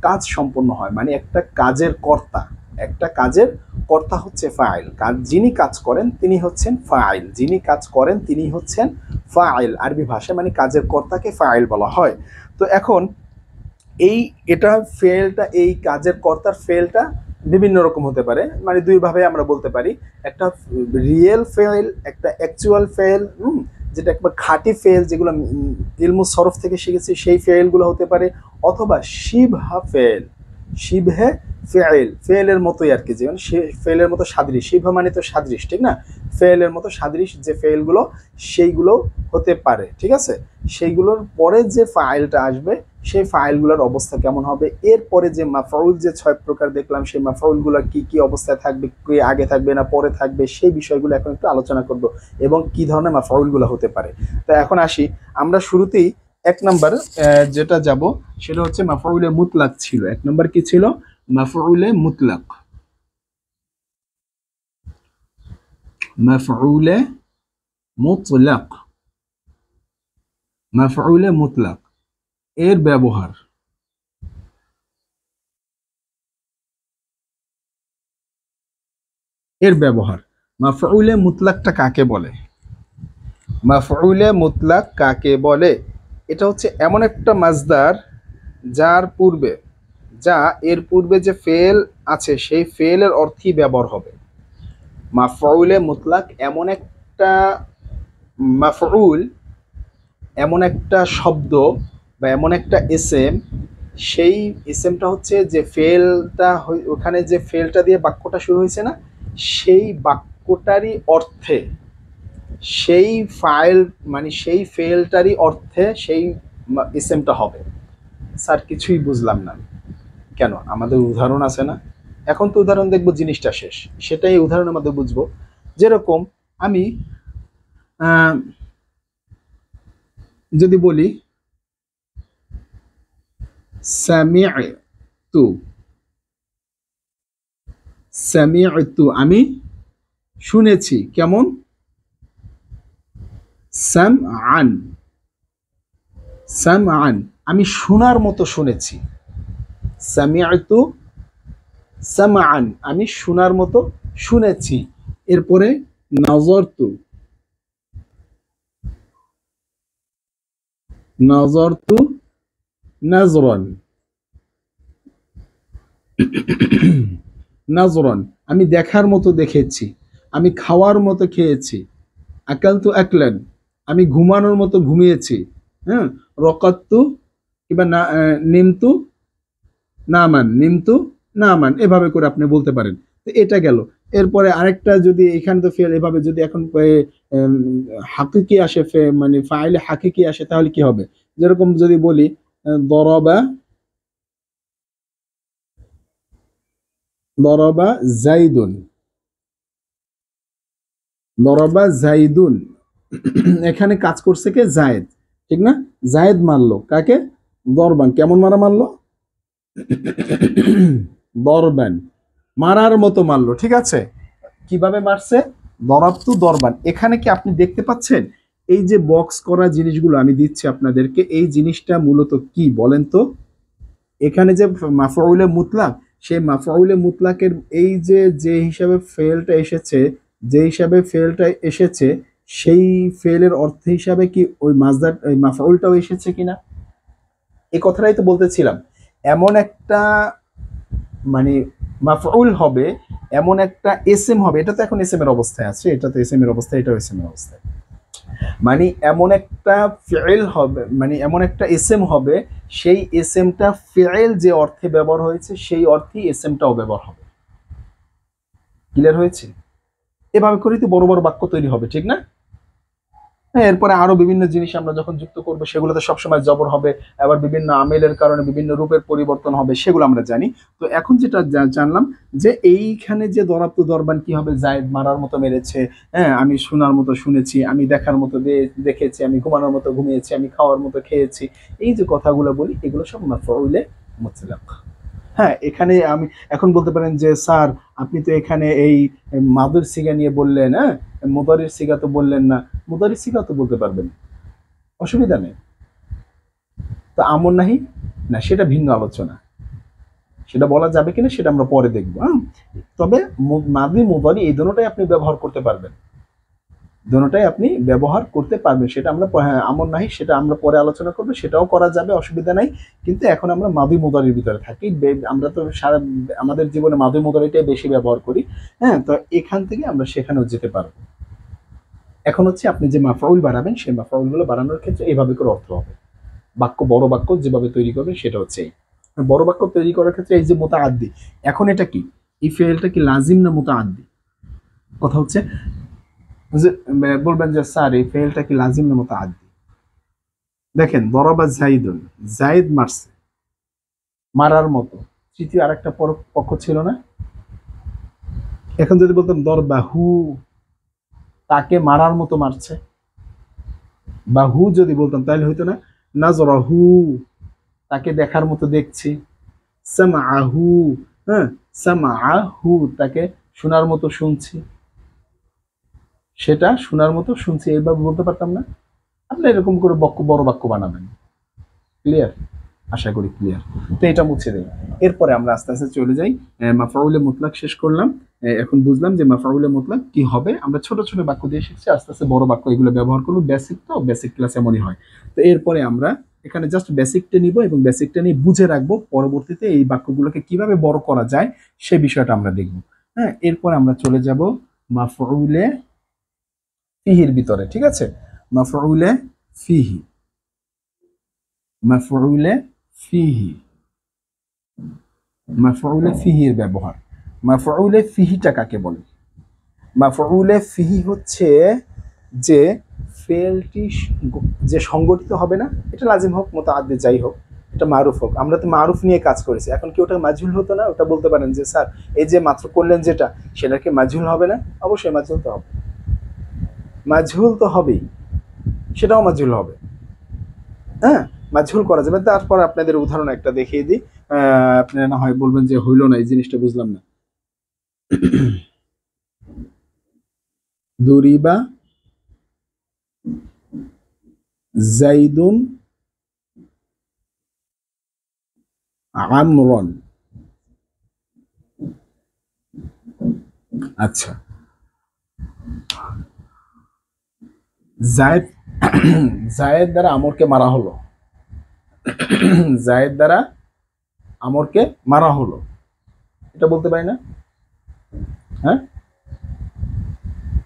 Speaker 1: কাজ সম্পন্ন হয়, মানে একটা কাজের কর্তা। একটা কাজের কর্তা হচ্ছে ফাইল। যিনি কাজ করেন তিনি হচ্ছেন ফাইল, যিনি কাজ করেন তিনি হচ্ছেন ফাইল। আরবি ভাষায় মানে কাজের কর্তাকে ফাইল বলা হয়। তো এখন এটা ফেলটা, এই কাজের কর্তার ফেলটা বিভিন্ন রকম হতে পারে, মানে দুইভাবে আমরা বলতে পারি। একটা রিয়েল ফেল, একটা অ্যাকচুয়াল ফেল, যেটা একবার খাঁটি ফেল, যেগুলো ইলমু সরফ থেকে শিখেছি, সেই ফেলগুলো হতে পারে। অথবা শিবহা ফেল, শিবহে ফেল, ফেলের মতোই আর কি, যেমন ফেলের মতো সাদৃশ। শিবহা মানে তো সাদৃশ, ঠিক না? ফেলের মতো সাদৃশ যে ফেলগুলো, সেইগুলো হতে পারে, ঠিক আছে? সেইগুলোর পরে যে ফাইলটা আসবে, সেই ফাইলগুলোর অবস্থা কেমন হবে, এরপরে যে মাফউল যে 6 প্রকার দেখলাম, সেই মাফউলগুলোর কি কি অবস্থায় থাকবে, কি আগে থাকবে না পরে থাকবে, সেই বিষয়গুলো এখন একটু আলোচনা করব, এবং কি ধরনের মাফউলগুলো হতে পারে। তো এখন আসি, আমরা শুরুতেই 1 নাম্বার যেটা যাব সেটা হচ্ছে মাফউলে মুতলাক ছিল। 1 নাম্বার কি ছিল? মাফউলে মুতলাক। মাফউলে মুতলাক, মাফউলে মুতলাক এর ব্যবহার। এর ব্যবহার, মাফউলে মুতলাকটা কাকে বলে? মাফউলে মুতলাক কাকে বলে? এটা হচ্ছে এমন একটা মাজদার যার পূর্বে, এর পূর্বে যে ফেল আছে সেই ফেলের অর্থই ব্যবহার হবে। মাফউলে মুতলাক এমন একটা মাফউল, এমন একটা শব্দ বা এমন একটা এসএম, সেই এসএমটা হচ্ছে যে ফেলটা, ওখানে যে ফেলটা দিয়ে বাক্যটা শুরু হয়েছে না, সেই বাক্যটারই অর্থে, সেই ফাইল মানে সেই ফেলটারই অর্থে সেই এসএমটা হবে। স্যার কিছুই বুঝলাম না। কেন? আমাদের উদাহরণ আছে না? এখন তো উদাহরণ দেখবো, জিনিসটা শেষ, সেটাই উদাহরণের মধ্যে বুঝবো। যেরকম আমি যদি বলি সামি'তু, সামি'তু আমি শুনেছি। কেমন? সামআন, সামআন আমি শোনার মতো শুনেছি। সামি'তু সামআন আমি শোনার মতো শুনেছি। এরপরে নাযারতু, নাযারতু নাজরান, নাজরান আমি দেখার মতো দেখেছি, আমি খাওয়ার মতো খেয়েছি। আকালতু আকলান আমি ঘুমানোর মতো ঘুমিয়েছি। হ্যাঁ, রকাত্তু কিংবা নিমতু নামান, নিমতু নামান, এভাবে করে আপনি বলতে পারেন। তো এটা গেল। এরপরে আরেকটা, যদি এখানে তো ফেল, এভাবে যদি এখন হাকিকি আসে, মানে ফাইলে হাকিকি আসে, তাহলে কি হবে? যেরকম যদি বলি দরবা, দরবা জাইদুন, দরবা জাইদুন এখানে কাজ করছে কে? জায়েদ, ঠিক না? জায়েদ মারলো কাকে? দরবান। কেমন মারা মারলো? দরবান, মারার মতো মারলো, ঠিক আছে? কিভাবে মারছে? দরাবতু দরবান। এখানে কি আপনি দেখতে পাচ্ছেন এই যে বক্স করা জিনিসগুলো আমি দিচ্ছি আপনাদেরকে, এই জিনিসটা মূলত কি বলেন তো? এখানে যে মাফউলে মুতলাক, সেই মাফউলে মুতলাকের এই যে হিসাবে ফেলটা এসেছে, যে হিসাবে ফেলটা এসেছে, সেই ফেলের অর্থ হিসাবে কি ওই মাজদার ওই মাফউলটাও এসেছে কিনা, এই কথাটাই তো বলতেছিলাম। এমন একটা মানে মাফউল হবে, এমন একটা এসএম হবে, এটা তো এখন এসএম এর অবস্থায় আছে, এটা তো এসএম এর অবস্থায়, এটাও এসএম এর অবস্থায়। মানে এমন একটা ফেল হবে, মানে এমন একটা এসএম হবে, সেই এসএমটা ফেল যে অর্থে ব্যবহার হয়েছে সেই অর্থেই এসএমটাও ব্যবহার হবে। ক্লিয়ার হয়েছে? এভাবে করেই তো বড় বড় বাক্য তৈরি হবে, ঠিক না? হ্যাঁ, এরপরে আরো বিভিন্ন জিনিস আমরা যখন যুক্ত করবো সেগুলোতে সবসময় জবর হবে, আবার বিভিন্ন আমেলের কারণে বিভিন্ন রূপের পরিবর্তন হবে, সেগুলো আমরা জানি। তো এখন যেটা জানলাম যে এইখানে যে দরাব তো দরবান কি হবে, জায়েদ মারার মতো মেরেছে, হ্যাঁ, আমি শোনার মতো শুনেছি, আমি দেখার মতো দেখেছি, আমি ঘুমানোর মতো ঘুমিয়েছি, আমি খাওয়ার মতো খেয়েছি, এই যে কথাগুলো বলি এগুলো সব মাফউলে মুতলাক। হ্যাঁ, এখানে আমি এখন বলতে পারেন যে স্যার আপনি তো এখানে এই মাদুর সিগা নিয়ে বললেন, হ্যাঁ, মুদারির সিগা তো বললেন না। মুদারির সিগা তো বলতে পারবেন, অসুবিধা নেই। তো আমর নাহি, না সেটা ভিন্ন আলোচনা, সেটা বলা যাবে কিনা সেটা আমরা পরে দেখবো। হ্যাঁ, তবে মাদি মুদারি এই দুটোটাই আপনি ব্যবহার করতে পারবেন, দুটোটাই আপনি ব্যবহার করতে পারবেন। সেটা আমরা হ্যাঁ, আমর নাহি সেটা আমরা পরে আলোচনা করবো, সেটাও করা যাবে, অসুবিধা নাই। কিন্তু এখন আমরা মাদি মুদারির ভিতরে থাকি, আমরা তো সারা আমাদের জীবনে মাদি মুদারিটাই বেশি ব্যবহার করি। হ্যাঁ, তো এখান থেকে আমরা সেখানেও যেতে পারবো। এখন হচ্ছে আপনি যে মাফউল বাড়াবেন, সেই মাফউলগুলো বাড়ানোর ক্ষেত্রে এইভাবে করে অর্থ হবে। বাক্য, বড় বাক্য যেভাবে তৈরি করবেন সেটা হচ্ছে এই বড় বাক্য তৈরি করার ক্ষেত্রে এই যে মুতাআদ্দি, এখন এটা কি, এই ফেলটা কি লাজিম না মুতাআদ্দি? কথা হচ্ছে যে বলবেন যে স্যার এই ফেলটা কি লাজিম না মুতাআদ্দি? দেখেন, দরাবা জাইদুন, জাইদ মারছে, মারার মতো তৃতীয় আরেকটা পক্ষ ছিল না? এখন যদি বলতাম দরবাহু, তাকে মারার মতো মারছে, বা হু যদি বলতাম তাহলে হইতো না নাজরাহু, তাকে দেখার মতো দেখছি, সামাআহু, হ্যাঁ, সামাআহু, তাকে শোনার মতো শুনছি, সেটা শোনার মতো শুনছি, এইভাবে বলতে পারতাম না? আপনি এরকম করে বড় বাক্য বানাবেন। ক্লিয়ার? আশা করি ক্লিয়ার। তো এটা মুছে দেই। এরপরে আমরা আস্তে আস্তে চলে যাই, মাফউলে মুতলাক শেষ করলাম। এখন বুঝলাম যে মাফউলে মুতলাক কি হবে। আমরা ছোট ছোট বাক্য দিয়ে শিখছি, আস্তে আস্তে বড় বাক্য এগুলো ব্যবহার করবো। বেসিক তো, বেসিক ক্লাস এমনই হয়। তো এরপরে আমরা এখানে জাস্ট বেসিকটা নিব এবং বেসিকটা নিয়ে বুঝে রাখবো, পরবর্তীতে এই বাক্যগুলোকে কিভাবে বড় করা যায় সে বিষয়টা আমরা দেখব। হ্যাঁ, এরপর আমরা চলে যাব মাফউলে ফিহির ভিতরে, ঠিক আছে? মাফউলে ফিহি, মাফউলে ফিহি, মাফউলে ফিহির ব্যবহার। মাফউলে ফিহিটা কাকে বলে? মাফউলে ফিহি হচ্ছে যে ফেলটি যে সংগঠিত হবে না, এটা লাজিম হোক মুতাআদ্দি যাই হোক, এটা মারুফ হোক, আমরা তো মারুফ নিয়ে কাজ করেছি, এখন কি ওটা মাজহুল হতো না? ওটা বলতে পারেন যে স্যার এই যে মাত্র করলেন যেটা, সেটা কি মাজহুল হবে না? অবশ্যই মাজহুল তো হবে, মাজহুল তো হবেই, সেটাও মাজহুল হবে। হ্যাঁ, মাজহুল করা যাবে। তারপর আপনাদের উদাহরণ একটা দেখিয়ে দিই, আপনারা না হয় বলবেন যে হইল না, এই জিনিসটা বুঝলাম না। দুরিবা জাইদুন আমরন। আচ্ছা, জায়েদ জায়েদ দ্বারা আমরকে মারা হলো, জায়েদ দ্বারা আমরকে মারা হলো, এটা বলতে পারি না? হ্যাঁ,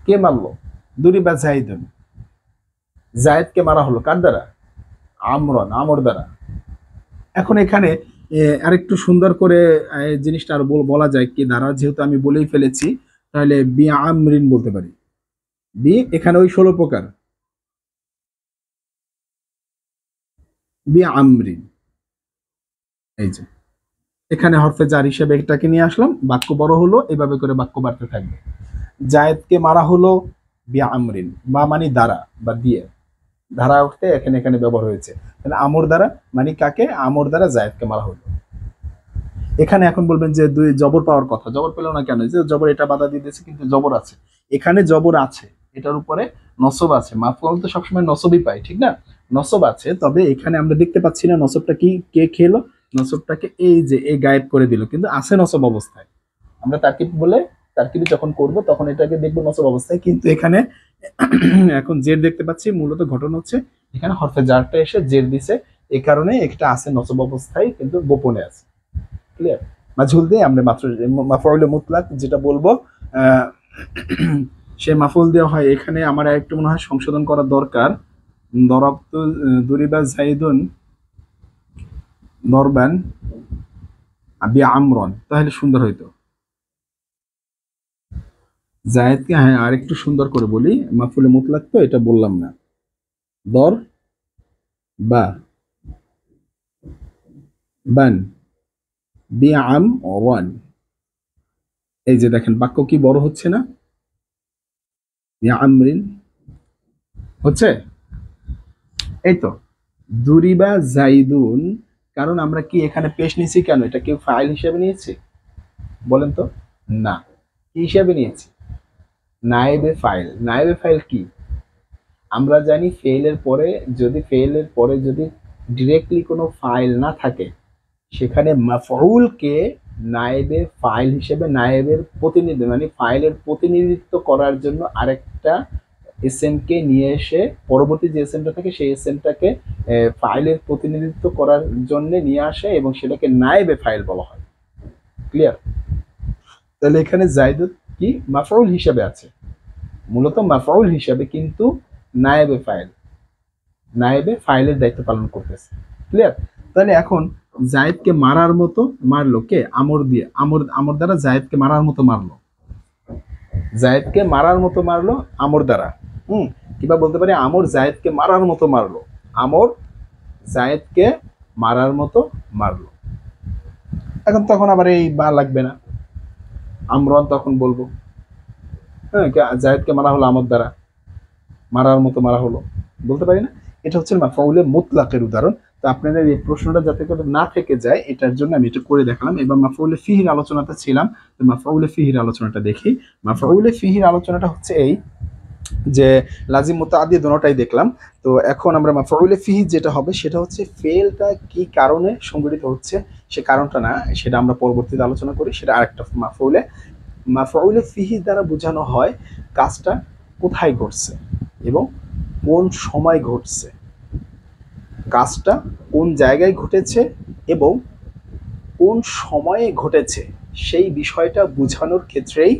Speaker 1: কে মারলো? দুরিবা জাইদুন, জায়েদকে মারা হলো কার দ্বারা? আমরন, আমর দ্বারা। এখন এখানে আরেকটু সুন্দর করে জিনিসটা আরো বলা যায় কি দ্বারা, যেহেতু আমি বলেই ফেলেছি, তাহলে বি আমরিন বলতে পারি। বি এখানে ওই 16 প্রকার, বি আমরিন, এই যে এখানে হরফে জার হিসেবে এটাকে নিয়ে আসলাম, বাক্য বড় হলো, এভাবে করে বাক্য বাড়তে থাকবে। জায়েদকে মারা হলো বি আমরিন, বা মানে দ্বারা বা দিয়ে, ধারা উঠতে এখানে এখানে ব্যবহার হয়েছে। তাহলে আমর দ্বারা মানে কাকে? আমর দ্বারা জায়েদকে মারা হলো। এখানে এখন বলবেন যে দুই জবর পাওয়ার কথা, জবর পেল না কেন? যে জবর এটা বাধা দিয়ে দিয়েছে, কিন্তু জবর আছে, এখানে জবর আছে, এটার উপরে নসব আছে, মাফউল তো সবসময় নসবই পাই, ঠিক না? নসব আছে, তবে এখানে আমরা দেখতে পাচ্ছি না নসবটা কি, কে খেলো নসবটাকে, এই যে এ গায়েব করে দিল, কিন্তু আছে নসব অবস্থায়। আমরা তারকিব বলে তারকিবি যখন করব তখন এটাকে দেখবো নসব অবস্থায়, কিন্তু এখানে এখন জের দেখতে পাচ্ছি। মূলত ঘটনা হচ্ছে এখানে হরফে জারটা এসে জের দিছে, এই কারণে এটা আছে নসব অবস্থায় কিন্তু গোপনে আছে। ক্লিয়ার? মাজহুল দিয়ে আমরা মাত্র মাফউল মুতলাক যেটা বলবো আহ, সে মাফউল দেওয়া হয়। এখানে আমার একটু মনে হয় সংশোধন করা দরকার। দরাবতু দুরিবা জাইদুন দরবান আবি আমরন, তাহলে সুন্দর হইতো। জায়েদকে হ্যাঁ আর একটু সুন্দর করে বলি, মাফউলে মুতলাক তো এটা বললাম না। দর বা বান বি আম ওয়ান, এই যে দেখেন বাক্য কি বড় হচ্ছে না? ইয়া আমরিন হচ্ছে, এই তো। দুরিবা জাইদুন, কারণ আমরা কি এখানে পেশ নিয়েছি কেন? এটা কি ফাইল হিসেবে নিয়েছি? বলেন তো। না, কি হিসেবে নিয়েছি? নায়েবে ফাইল। নায়েবে ফাইল কি? আমরা জানি ফেইলের পরে যদি ডিরেক্টলি কোনো ফাইল না থাকে, সেখানে মাফউলকে নায়েবে ফাইল হিসেবে, নায়েবের প্রতিনিধি মানে ফাইলের প্রতিনিধিত্ব করার জন্য আরেকটা এসএমকে নিয়ে এসে, পরবর্তী যে এসএমটা থাকে সেই এসএমটাকে ফাইলের প্রতিনিধিত্ব করার জন্য নিয়ে আসে এবং সেটাকে নায়েবে ফাইল বলা হয়। ক্লিয়ার? তাহলে এখানে জাইদুদ কি মাফউল হিসেবে আছে, মূলত মাফউল হিসেবে, কিন্তু নায়েবে ফাইল, নায়েবে ফাইলের দায়িত্ব পালন করতেছে। ক্লিয়ার? তাহলে এখন জায়েদকে মারার মতো মারলো কে? আমর দিয়ে, আমর আমর দ্বারা জায়েদকে মারার মতো মারলো, জায়েদকে মারার মতো মারলো আমর দ্বারা। কিবা বলতে পারি আমর জায়েদকে মারার মতো মারলো, আমর জায়েদকে মারার মতো মারলো। এখন তখন আবার এই বা লাগবে না, আমরন তখন বলবো। হ্যাঁ, জায়েদকে মারা হলো আমর দ্বারা, মারার মতো মারা হলো, বলতে পারি না? এটা হচ্ছে মাফউলে মুতলাকের উদাহরণ। তো আপনাদের এই প্রশ্নটা যাতে করে না থেকে যায় এটার জন্য আমি এটা করে দেখালাম। এবার মাফউলে ফিহির আলোচনাতে ছিলাম, তো মাফউলে ফিহির আলোচনাটা দেখি। মাফউলে ফিহির আলোচনাটা হচ্ছে এই যে লাজিম মুতাআদ্দি দুটোটাই দেখলাম। তো এখন আমরা মাফউলে ফিহি যেটা হবে সেটা হচ্ছে ফেলটা কি কারণে সংঘটিত হচ্ছে, সে কারণটা না, সেটা আমরা পরবর্তীতে আলোচনা করি, সেটা আরেকটা মাফউলে। মাফউলে ফিহি দ্বারা বোঝানো হয় কাজটা কোথায় ঘটছে এবং কোন সময় ঘটছে, কাজটা কোন জায়গায় ঘটেছে এবং কোন সময়ে ঘটেছে, সেই বিষয়টা বোঝানোর ক্ষেত্রেই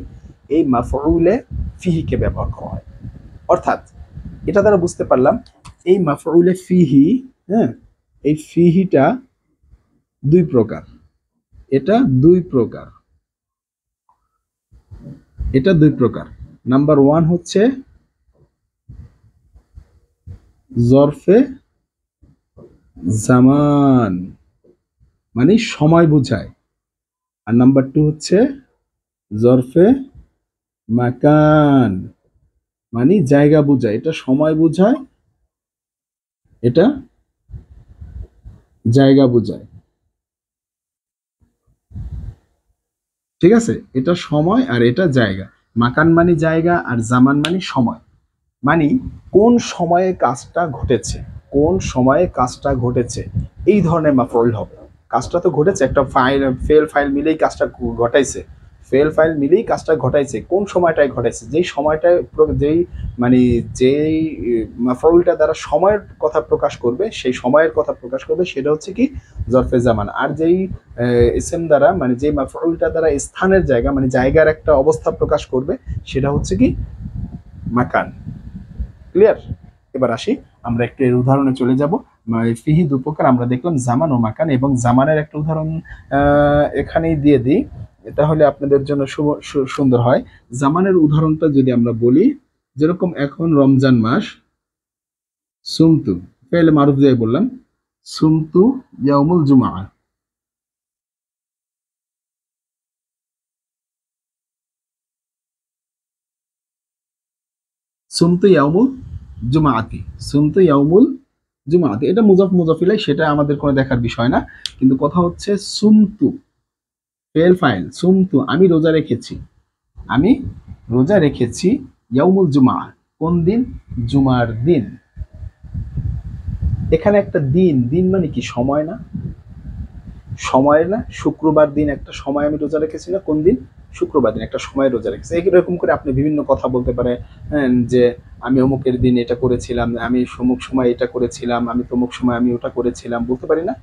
Speaker 1: এই মাফউলে ফিহিকে ব্যবহার করা হয়। অর্থাৎ এটা দ্বারা বুঝতে পারলাম এই মাফউলে ফিহি, হ্যাঁ, এই ফিহিটা দুই প্রকার, এটা দুই প্রকার, এটা দুই প্রকার। নাম্বার ওয়ান হচ্ছে জরফে জামান, মানে সময় বোঝায়, আর নাম্বার টু হচ্ছে জরফে মাকান, মানে জায়গা বোঝায়। এটা সময় বোঝায়, এটা জায়গা বোঝায়। ঠিক আছে, এটা সময় আর এটা জায়গা। মাকান মানে জায়গা আর জামান মানে সময়, মানে কোন সময়ে কাজটা ঘটেছে, কোন সময়ে কাজটা ঘটেছে, এই ধরনের মাফউল হবে। কাজটা তো ঘটেছে, একটা ফাইল ফেল ফাইল মিলেই কাজটা ঘটাইছে, ফেল ফাইল মিলেই কাজটা ঘটাইছে, কোন সময়টায় ঘটাইছে, যেই সময়টায় যেই মানে যেই মাফউলটা দ্বারা সময়ের কথা প্রকাশ করবে, সেই সময়ের কথা প্রকাশ করবে, সেটা হচ্ছে কি জরফে জামান। আর যেই ইসেম দ্বারা মানে যেই মাফউলটা দ্বারা স্থানের জায়গা মানে জায়গার একটা অবস্থা প্রকাশ করবে, সেটা হচ্ছে কি মাকান। ক্লিয়ার? এবার আসি আমরা একটু এর উদাহরণে চলে যাব। ফিহি দু প্রকার আমরা দেখলাম, জামান ও মাকান, এবং জামানের একটা উদাহরণ এখানেই দিয়ে দিই, তাহলে আপনাদের জন্য সুন্দর হয়। জামানের উদাহরণটা যদি আমরা বলি, যেরকম এখন রমজান মাস, সুমতু ফেলে মারুফ দিয়ে বললাম, সুমতু ইয়াউমুল জুমআ, সুমতু ইয়াউমুল জুমাআতি, সুমতু ইয়াউমুল জুমাআতি, এটা মুজাফ মুজাফিলাই, সেটা আমাদের কোনো দেখার বিষয় না, কিন্তু কথা হচ্ছে সুমতু ফেল ফাইল, সুমতু আমি রোজা রেখেছি, আমি রোজা রেখেছি, ইয়াউমুল জুমআ কোন দিন? জুমার দিন। এখানে একটা দিন, দিন মানে কি? সময় না? সময়ের না? শুক্রবার দিন একটা সময় আমি রোজা রেখেছি না? কোন দিন? শুক্রবার দিন একটা সময় রোজা রেখেছি। এরকম করে আপনি বিভিন্ন কথা বলতে পারেন যে আমি অমুকের দিন এটা করেছিলাম, আমি সমুক সময় এটা করেছিলাম, আমি তমুক সময় আমি ওটা করেছিলাম, বলতে পারি না?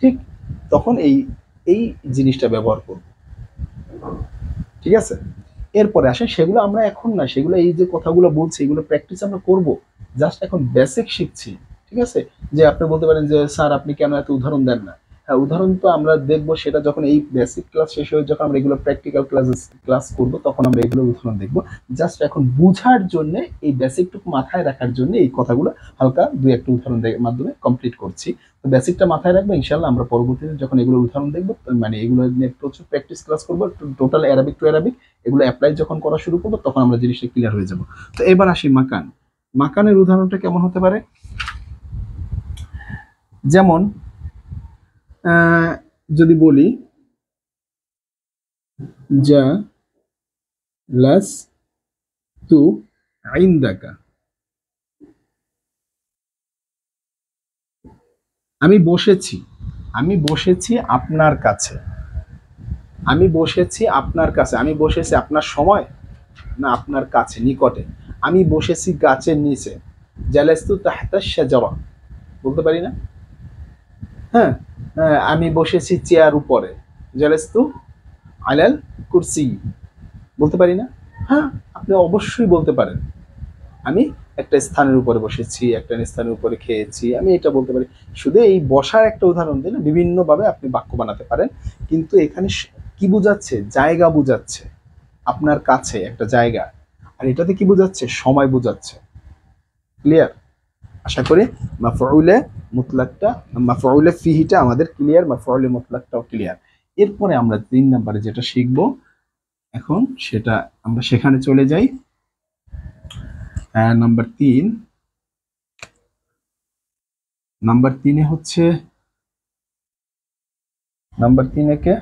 Speaker 1: ঠিক তখন এই এই জিনিসটা ব্যবহার করব। ঠিক আছে? এরপরে আসেন, সেগুলো আমরা এখন না, সেগুলো এই যে কথাগুলো বলছি এগুলো প্র্যাকটিস আমরা করব। জাস্ট এখন বেসিক শিখছি। ঠিক আছে? যে আপনি বলতে পারেন যে স্যার আপনি কেন এত উদাহরণ দেন না? হ্যাঁ, উদাহরণ তো আমরা দেখবো সেটা যখন এই বেসিক ক্লাস শেষ হয়ে, যখন আমরা এগুলো প্র্যাকটিক্যাল ক্লাস করব তখন আমরা এগুলো উদাহরণ দেখবো। জাস্ট এখন বুঝার জন্য, এই বেসিকটুকু মাথায় রাখার জন্য এই কথাগুলো হালকা দুই একটা উদাহরণ মাধ্যমে কমপ্লিট করছি। তো বেসিকটা মাথায় রাখবো, ইনশাল্লাহ আমরা পরবর্তীতে যখন এগুলো উদাহরণ দেখবো, মানে এগুলো নিয়ে প্রচুর প্র্যাকটিস ক্লাস করবো, টোটাল অ্যারাবিক টু অ্যারাবিক এগুলো অ্যাপ্লাই যখন করা শুরু করবো তখন আমরা জিনিসটা ক্লিয়ার হয়ে যাব। তো এবার আসি মাকান। মাকানের উদাহরণটা কেমন হতে পারে? যেমন যদি বলি যা লাস তু আইন্দাকা, আমি বসেছি, আমি বসেছি আপনার কাছে, আমি বসেছি আপনার কাছে, আমি বসেছি আপনার সময় না আপনার কাছে নিকটে। আমি বসেছি গাছের নিচে, জালাস্তু তাহতা শাজারা, বলতে পারি না? হ্যাঁ, আমি বসেছি চেয়ার উপরে, জালাস্তু আলাল কুরসি, বলতে পারি না? হ্যাঁ, আপনি অবশ্যই বলতে পারেন। আমি একটা স্থানের উপরে বসেছি, একটা স্থানের উপরে খেয়েছি, আমি এটা বলতে পারি। শুধু এই বসার একটা উদাহরণ দিন, বিভিন্নভাবে আপনি বাক্য বানাতে পারেন। কিন্তু এখানে কি বোঝাচ্ছে? জায়গা বোঝাচ্ছে, আপনার কাছে একটা জায়গা। আর এটাতে কি বোঝাচ্ছে? সময় বোঝাচ্ছে। ক্লিয়ার? আশা করি মাফউলে মুতলাকটা, মাফউলে ফিহিটা আমাদের ক্লিয়ার, মাফউলে মুতলাকটাও ক্লিয়ার। এরপরে আমরা 3 নম্বরে যেটা শিখবো এখন, সেটা আমরা সেখানে চলে যাই। নাম্বার 3, নাম্বার 3-এ হচ্ছে, নাম্বার 3-এ কে?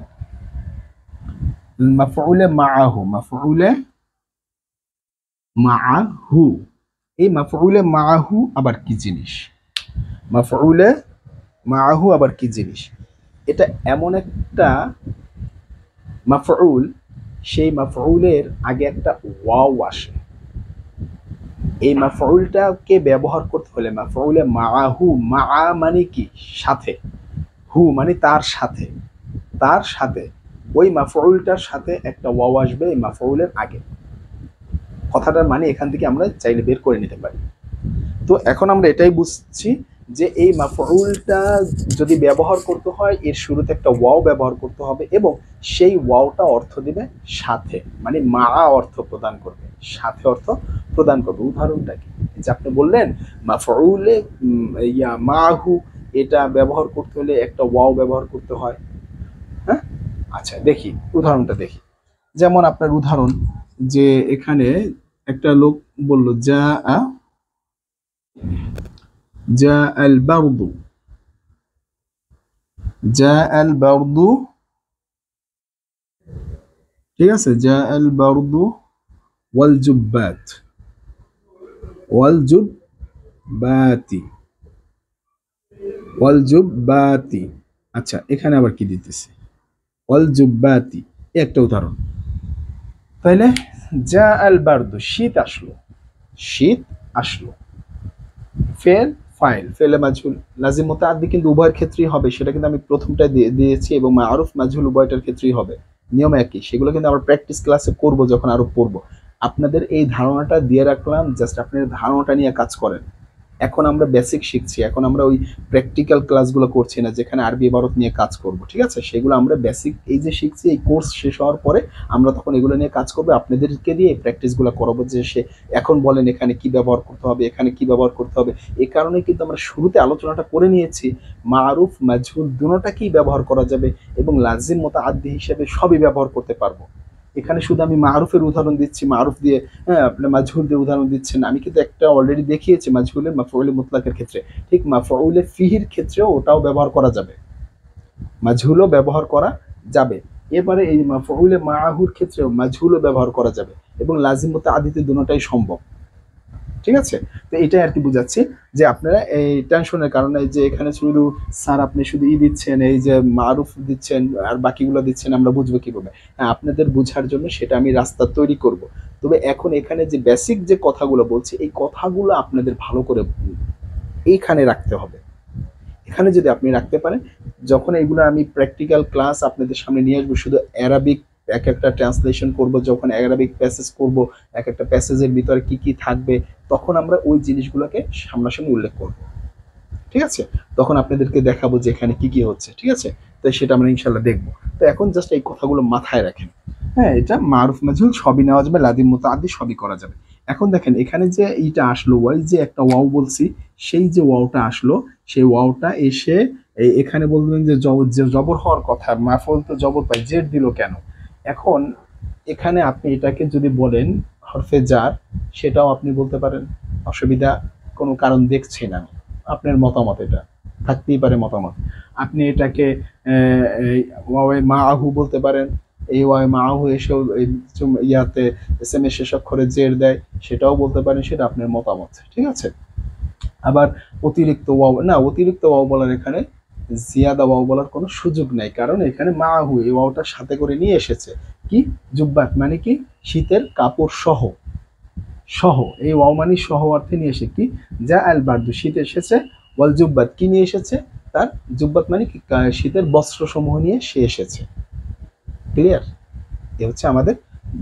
Speaker 1: মাফউলে মাআহু, মাফউলে মাআহু। এই মাফউলে মাআহু আবার কি জিনিস? মাফউলে মাআহু আবার কি জিনিস? এটা এমন একটা মাফউল, সেই মাফউলের আগে একটা ওয়াও আসে। এই মাফউলটাকে ব্যবহার করতে হলে মাফউলে মাআহু, মাআ মানে কি? সাথে, হু মানে তার সাথে, তার সাথে ওই মাফউলটার সাথে একটা ওয়াও আসবে এই মাফউলের আগে। কথাটার মানে এখান থেকে আমরা চাইলে বের করে নিতে পারি। তো এখন আমরা এটাই বুঝছি যে এই মাফউলটা যদি ব্যবহার করতে হয় এর শুরুতে একটা ওয়াও ব্যবহার করতে হবে, এবং সেই ওয়াওটা অর্থ দিবে সাথে, মানে মা অর্থ প্রদান করবে, সাথে অর্থ প্রদান করবে। উদাহরণটা কি? যে আপনি বললেন মাফউলে মাহু, এটা ব্যবহার করতে হলে একটা ওয়াও ব্যবহার করতে হয়। হ্যাঁ, আচ্ছা দেখি উদাহরণটা দেখি। যেমন আপনার উদাহরণ, যে এখানে একটা লোক বলল যা যা আল বারদু, যা আল বারদু, ঠিক আছে? যা আল বারদু ওয়াল জুব্বাত, ওয়াল জুব্বাতি, ওয়াল জুব্বাতি। আচ্ছা এখানে আবার কি দিতেছে? ওয়াল জুব্বাতি, একটা উদাহরণ। তাইলে যা আল বারদু, শীত আসলো, শীত আসলো। ফেল ফাইল, ফেলে মাজহুল লাজিম মুতাআদ্দি কিন্তু উভয়ের ক্ষেত্রেই হবে, সেটা কিন্তু আমি প্রথমটা দিয়েছি, এবং মারুফ মাজহুল উভয়টার ক্ষেত্রেই হবে, নিয়ম একই। সেগুলো কিন্তু আমরা প্র্যাকটিস ক্লাসে করব যখন আরো পড়বো। আপনাদের এই ধারণাটা দিয়ে রাখলাম, জাস্ট আপনাদের ধারণাটা নিয়ে কাজ করেন। এখন আমরা বেসিক শিখছি, এখন আমরা ওই প্র্যাকটিক্যাল ক্লাসগুলো করছি না যেখানে আরবি ইবারত নিয়ে কাজ করব। ঠিক আছে? সেগুলো আমরা বেসিক এই যে শিখছি, এই কোর্স শেষ হওয়ার পরে আমরা তখন এগুলো নিয়ে কাজ করবো, আপনাদেরকে দিয়ে এই প্র্যাকটিসগুলো করাবো, যে সে এখন বলেন এখানে কি ব্যবহার করতে হবে, এখানে কি ব্যবহার করতে হবে। এই কারণে কিন্তু আমরা শুরুতে আলোচনাটা করে নিয়েছি, মারুফ মাজহুল দুটোটাকেই ব্যবহার করা যাবে, এবং লাজিম মুতাআদ্দি হিসেবে সবই ব্যবহার করতে পারবো। এখানে শুধু আমি মারুফের উদাহরণ দিচ্ছি, মারুফ দিয়ে, হ্যাঁ আপনি মাজহুল দিয়ে উদাহরণ দিচ্ছেন, আমি কিন্তু একটা অলরেডি দেখিয়েছি মাজহুলের মাফউলে মুতলাকের ক্ষেত্রে। ঠিক মাফউলে ফিহির ক্ষেত্রেও ওটাও ব্যবহার করা যাবে, মাজহুলও ব্যবহার করা যাবে। এবারে এই মাফউলে মাআহুর ক্ষেত্রেও মাজহুলও ব্যবহার করা যাবে, এবং লাজিম মুতাআদ্দিতে দুটোটাই সম্ভব। ঠিক আছে? তো এটাই আর কি বুঝাচ্ছি যে আপনারা এই টেনশনের কারণে যে এখানে শুধু স্যার আপনি শুধু দিচ্ছেন, এই যে মারুফ দিচ্ছেন আর বাকিগুলো দিচ্ছেন, আমরা বুঝবো কিভাবে? হ্যাঁ, আপনাদের বুঝার জন্য সেটা আমি রাস্তা তৈরি করব। তবে এখন এখানে যে বেসিক যে কথাগুলো বলছি, এই কথাগুলো আপনাদের ভালো করে এইখানে রাখতে হবে। এখানে যদি আপনি রাখতে পারেন, যখন এগুলো আমি প্র্যাকটিক্যাল ক্লাস আপনাদের সামনে নিয়ে আসবো, শুধু অ্যারাবিক এক একটা ট্রান্সলেশন করব, যখন অ্যারাবিক প্যাসেজ করব, এক একটা প্যাসেজের ভিতরে কি কি থাকবে, তখন আমরা ওই জিনিসগুলোকে সামনাসামনি উল্লেখ করব। ঠিক আছে? তখন আপনাদেরকে দেখাবো যে এখানে কি কি হচ্ছে। ঠিক আছে? তো সেটা আমরা ইনশাল্লাহ দেখবো। তো এখন জাস্ট এই কথাগুলো মাথায় রাখেন। হ্যাঁ, এটা মারুফ মাজহুল সবই নেওয়া যাবে, লাজিম মুতাআদ্দি সবই করা যাবে। এখন দেখেন এখানে যে এইটা আসলো, ওয়াই যে একটা ওয়াও বলছি, সেই যে ওয়াওটা আসলো, সেই ওয়াওটা এসে এখানে বলবেন যে জবর হওয়ার কথা, মাফউল তো জবর পাই, জেড দিল কেন? এখন এখানে আপনি এটাকে যদি বলেন হরফে জার, সেটাও আপনি বলতে পারেন, অসুবিধা কোনো কারণ দেখছি না আমি। আপনার মতামত, এটা থাকতেই পারে মতামত। আপনি এটাকে ওয়াওয়ে মাআহু বলতে পারেন, এই ওয়াওয়ে মাআহু এসেও ইয়াতে এস এম এর শেষ অক্ষরে জের দেয়, সেটাও বলতে পারেন, সেটা আপনার মতামত। ঠিক আছে? আবার অতিরিক্ত ওয়াও না, অতিরিক্ত ওয়াও বলার এখানে জিয়াদা ওয়াও বলার কোনো সুযোগ নাই, কারণ এখানে মাআহু এই ওয়াওটার সাথে করে নিয়ে এসেছে কি, জুব্বাত মানে কি, শীতের কাপড় সহ। সহ, এই ওয়াও মানে সহ অর্থে নিয়ে এসে কি, যা আল বারদু শীত এসেছে, ওয়াল জুব্বাত কি নিয়ে এসেছে, তার জুব্বাত মানে কি, শীতের বস্ত্র সমূহ নিয়ে সে এসেছে। ক্লিয়ার? এ হচ্ছে আমাদের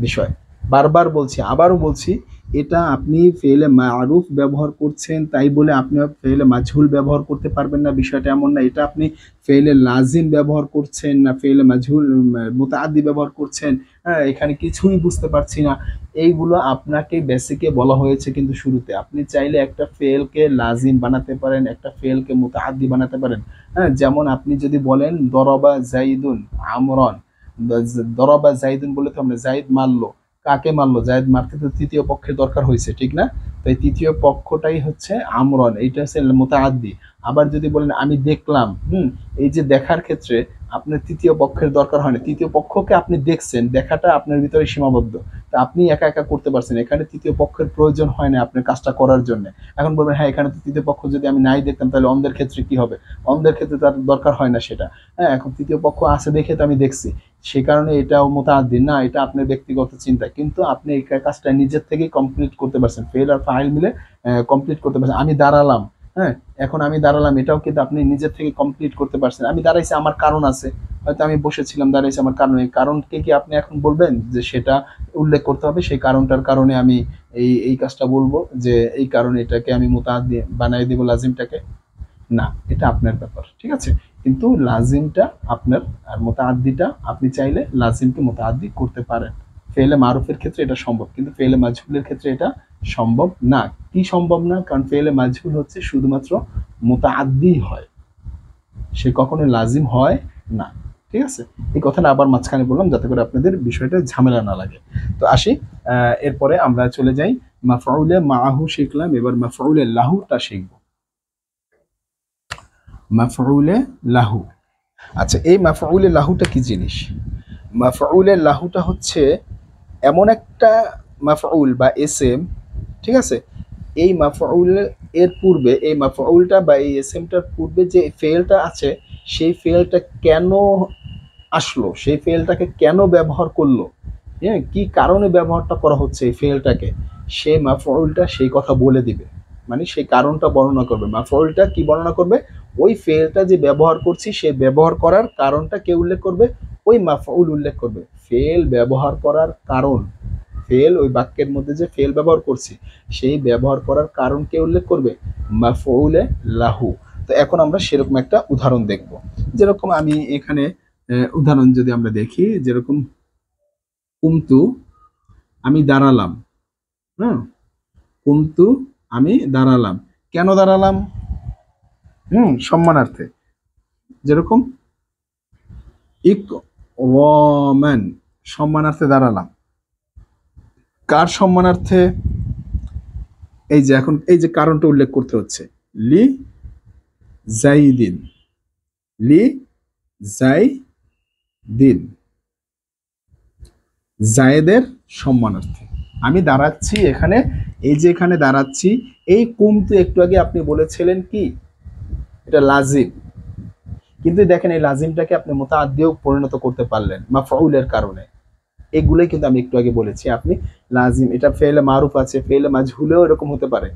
Speaker 1: বিষয়। বারবার বলছি, আবারও বলছি, এটা আপনি ফেলে মারুফ ব্যবহার করছেন তাই বলে আপনি ফেলে মাজহুল ব্যবহার করতে পারবেন না, বিষয়টা এমন না। এটা আপনি ফেলে লাজিম ব্যবহার করছেন না ফেলে মাজহুল মুতাআদ্দি ব্যবহার করছেন, হ্যাঁ, এখানে কিছুই বুঝতে পারছি না। এইগুলো আপনাকে বেসিকে বলা হয়েছে, কিন্তু শুরুতে আপনি চাইলে একটা ফেলকে লাজিম বানাতে পারেন, একটা ফেলকে মুতাআদ্দি বানাতে পারেন। হ্যাঁ, যেমন আপনি যদি বলেন দরবা জাইদুন আমরন, দরবা জাইদুন বলে তো আমরা, জাইদ মারলো, কাকে মারলো, জায়েদ মারতে তো তৃতীয় পক্ষের দরকার হয়েছে, ঠিক না? তাই তৃতীয় পক্ষটাই হচ্ছে আমরন, এইটা হচ্ছে মুতাআদ্দি। আবার যদি বলেন আমি দেখলাম, এই যে দেখার ক্ষেত্রে আপনার তৃতীয় পক্ষের দরকার হয় না, তৃতীয় পক্ষকে আপনি দেখছেন, দেখাটা আপনার ভিতরে সীমাবদ্ধ, তা আপনি একা একা করতে পারছেন, এখানে তৃতীয় পক্ষের প্রয়োজন হয় না আপনার কাজটা করার জন্য। এখন বলবেন হ্যাঁ, এখানে তো তৃতীয় পক্ষ যদি আমি নাই দেখতাম তাহলে অন্ধের ক্ষেত্রে কি হবে? অন্ধের ক্ষেত্রে তার দরকার হয় না সেটা। হ্যাঁ, এখন তৃতীয় পক্ষ আছে দেখে তো আমি দেখছি, সে কারণে এটাও মুতাআদ্দি না, এটা আপনার ব্যক্তিগত চিন্তা, কিন্তু আপনি এই কাজটা নিজের থেকেই কমপ্লিট করতে পারছেন, ফেল আর ফাইল মিলে কমপ্লিট করতে পারছেন। আমি দাঁড়ালাম, হ্যাঁ, এখন আমি দাঁড়ালাম, এটাও কিন্তু আপনি নিজের থেকে কমপ্লিট করতে পারছেন। আমি দাঁড়াইছি আমার কারণ আছে, হয়তো আমি বসেছিলাম, দাঁড়াইছি আমার কারণ, এই কারণকে কি আপনি এখন বলবেন যে সেটা উল্লেখ করতে হবে, সেই কারণটার কারণে আমি এই কাজটা বলবো, যে এই কারণে এটাকে আমি মুতাআদ্দি বানাই দিব লাজিমটাকে? না, এটা আপনার ব্যাপার। ঠিক আছে? কিন্তু লাজিমটা আপনার, আর মুতাআদ্দিটা আপনি চাইলে লাজিমকে মুতাআদ্দি করতে পারেন। ফেলে মারুফের ক্ষেত্রে এটা সম্ভব, কিন্তু ফেলে মাজহুলের ক্ষেত্রে এটা সম্ভব না। কি সম্ভব না? কারণ ফেলে মাজহুল হচ্ছে শুধুমাত্র মুতাআদ্দি হয়, সে কখনো লাজিম হয় না। ঠিক আছে? এই কথাটা আবার মাঝখানে বললাম যাতে করে আপনাদের বিষয়টা ঝামেলা না লাগে। তো আসি, এরপরে আমরা চলে যাই, মাফউলে মাআহু শিখলাম, এবার মাফউলে লাহুটা শিখব। মাফউলে লাহু। আচ্ছা, এই মাফউলে লাহুটা কি জিনিস? মাফউলে লাহুটা হচ্ছে এমন একটা মাফউল বা এসএম, ঠিক আছে? এই মাফউল এর পূর্বে, এই মাফউলটা বা এই এসএমটার পূর্বে যে ফেলটা আছে, সেই ফেলটা কেন আসলো, সেই ফেলটাকে কেন ব্যবহার করলো, হ্যাঁ, কি কারণে ব্যবহারটা করা হচ্ছে এই ফেলটাকে, সেই মাফউলটা সেই কথা বলে দিবে, মানে সেই কারণটা বর্ণনা করবে। মাফউলটা কি বর্ণনা করবে? ওই ফেলটা যে ব্যবহার করছি, সেই ব্যবহার করার কারণটা কে উল্লেখ করবে? ওই মাফউল উল্লেখ করবে। ফেল ব্যবহার করার কারণ, ফেল ওই বাক্যের মধ্যে যে ফেল ব্যবহার করছি, সেই ব্যবহার করার কারণ কে উল্লেখ করবে? মাফউলে লাহু। তো এখন আমরা সেরকম একটা উদাহরণ দেখব। যেরকম আমি এখানে উদাহরণ যদি আমরা দেখি, যেরকম কুমতু, আমি দাঁড়ালাম, হুম, কুমতু আমি দাঁড়ালাম, কেন দাঁড়ালাম? সম্মানার্থে। যেরকম ইকরামান, সম্মানার্থে দাঁড়ালাম। কার সম্মানার্থে? এই যে এখন এই যে কারণটা উল্লেখ করতে হচ্ছে, লি জাইদিন, লি জাইদিন, জায়েদের সম্মানার্থে। আমি দাঁড়াচ্ছি এখানে, এই যে এখানে দাঁড়াচ্ছি, এই কুমতু একটু আগে আপনি বলেছিলেন কি এটা লাজিম, কিন্তু দেখেন এই লাজিমটাকে আপনি মুতাআদ্দিও পরিণত করতে পারলেন মাফউলের কারণে। এগুলোই কিন্তু আমি একটু আগে বলেছি, আপনি লাজিম, এটা ফেলে মারুফ আছে, ফেলে মাজহুলেও এরকম হতে পারে।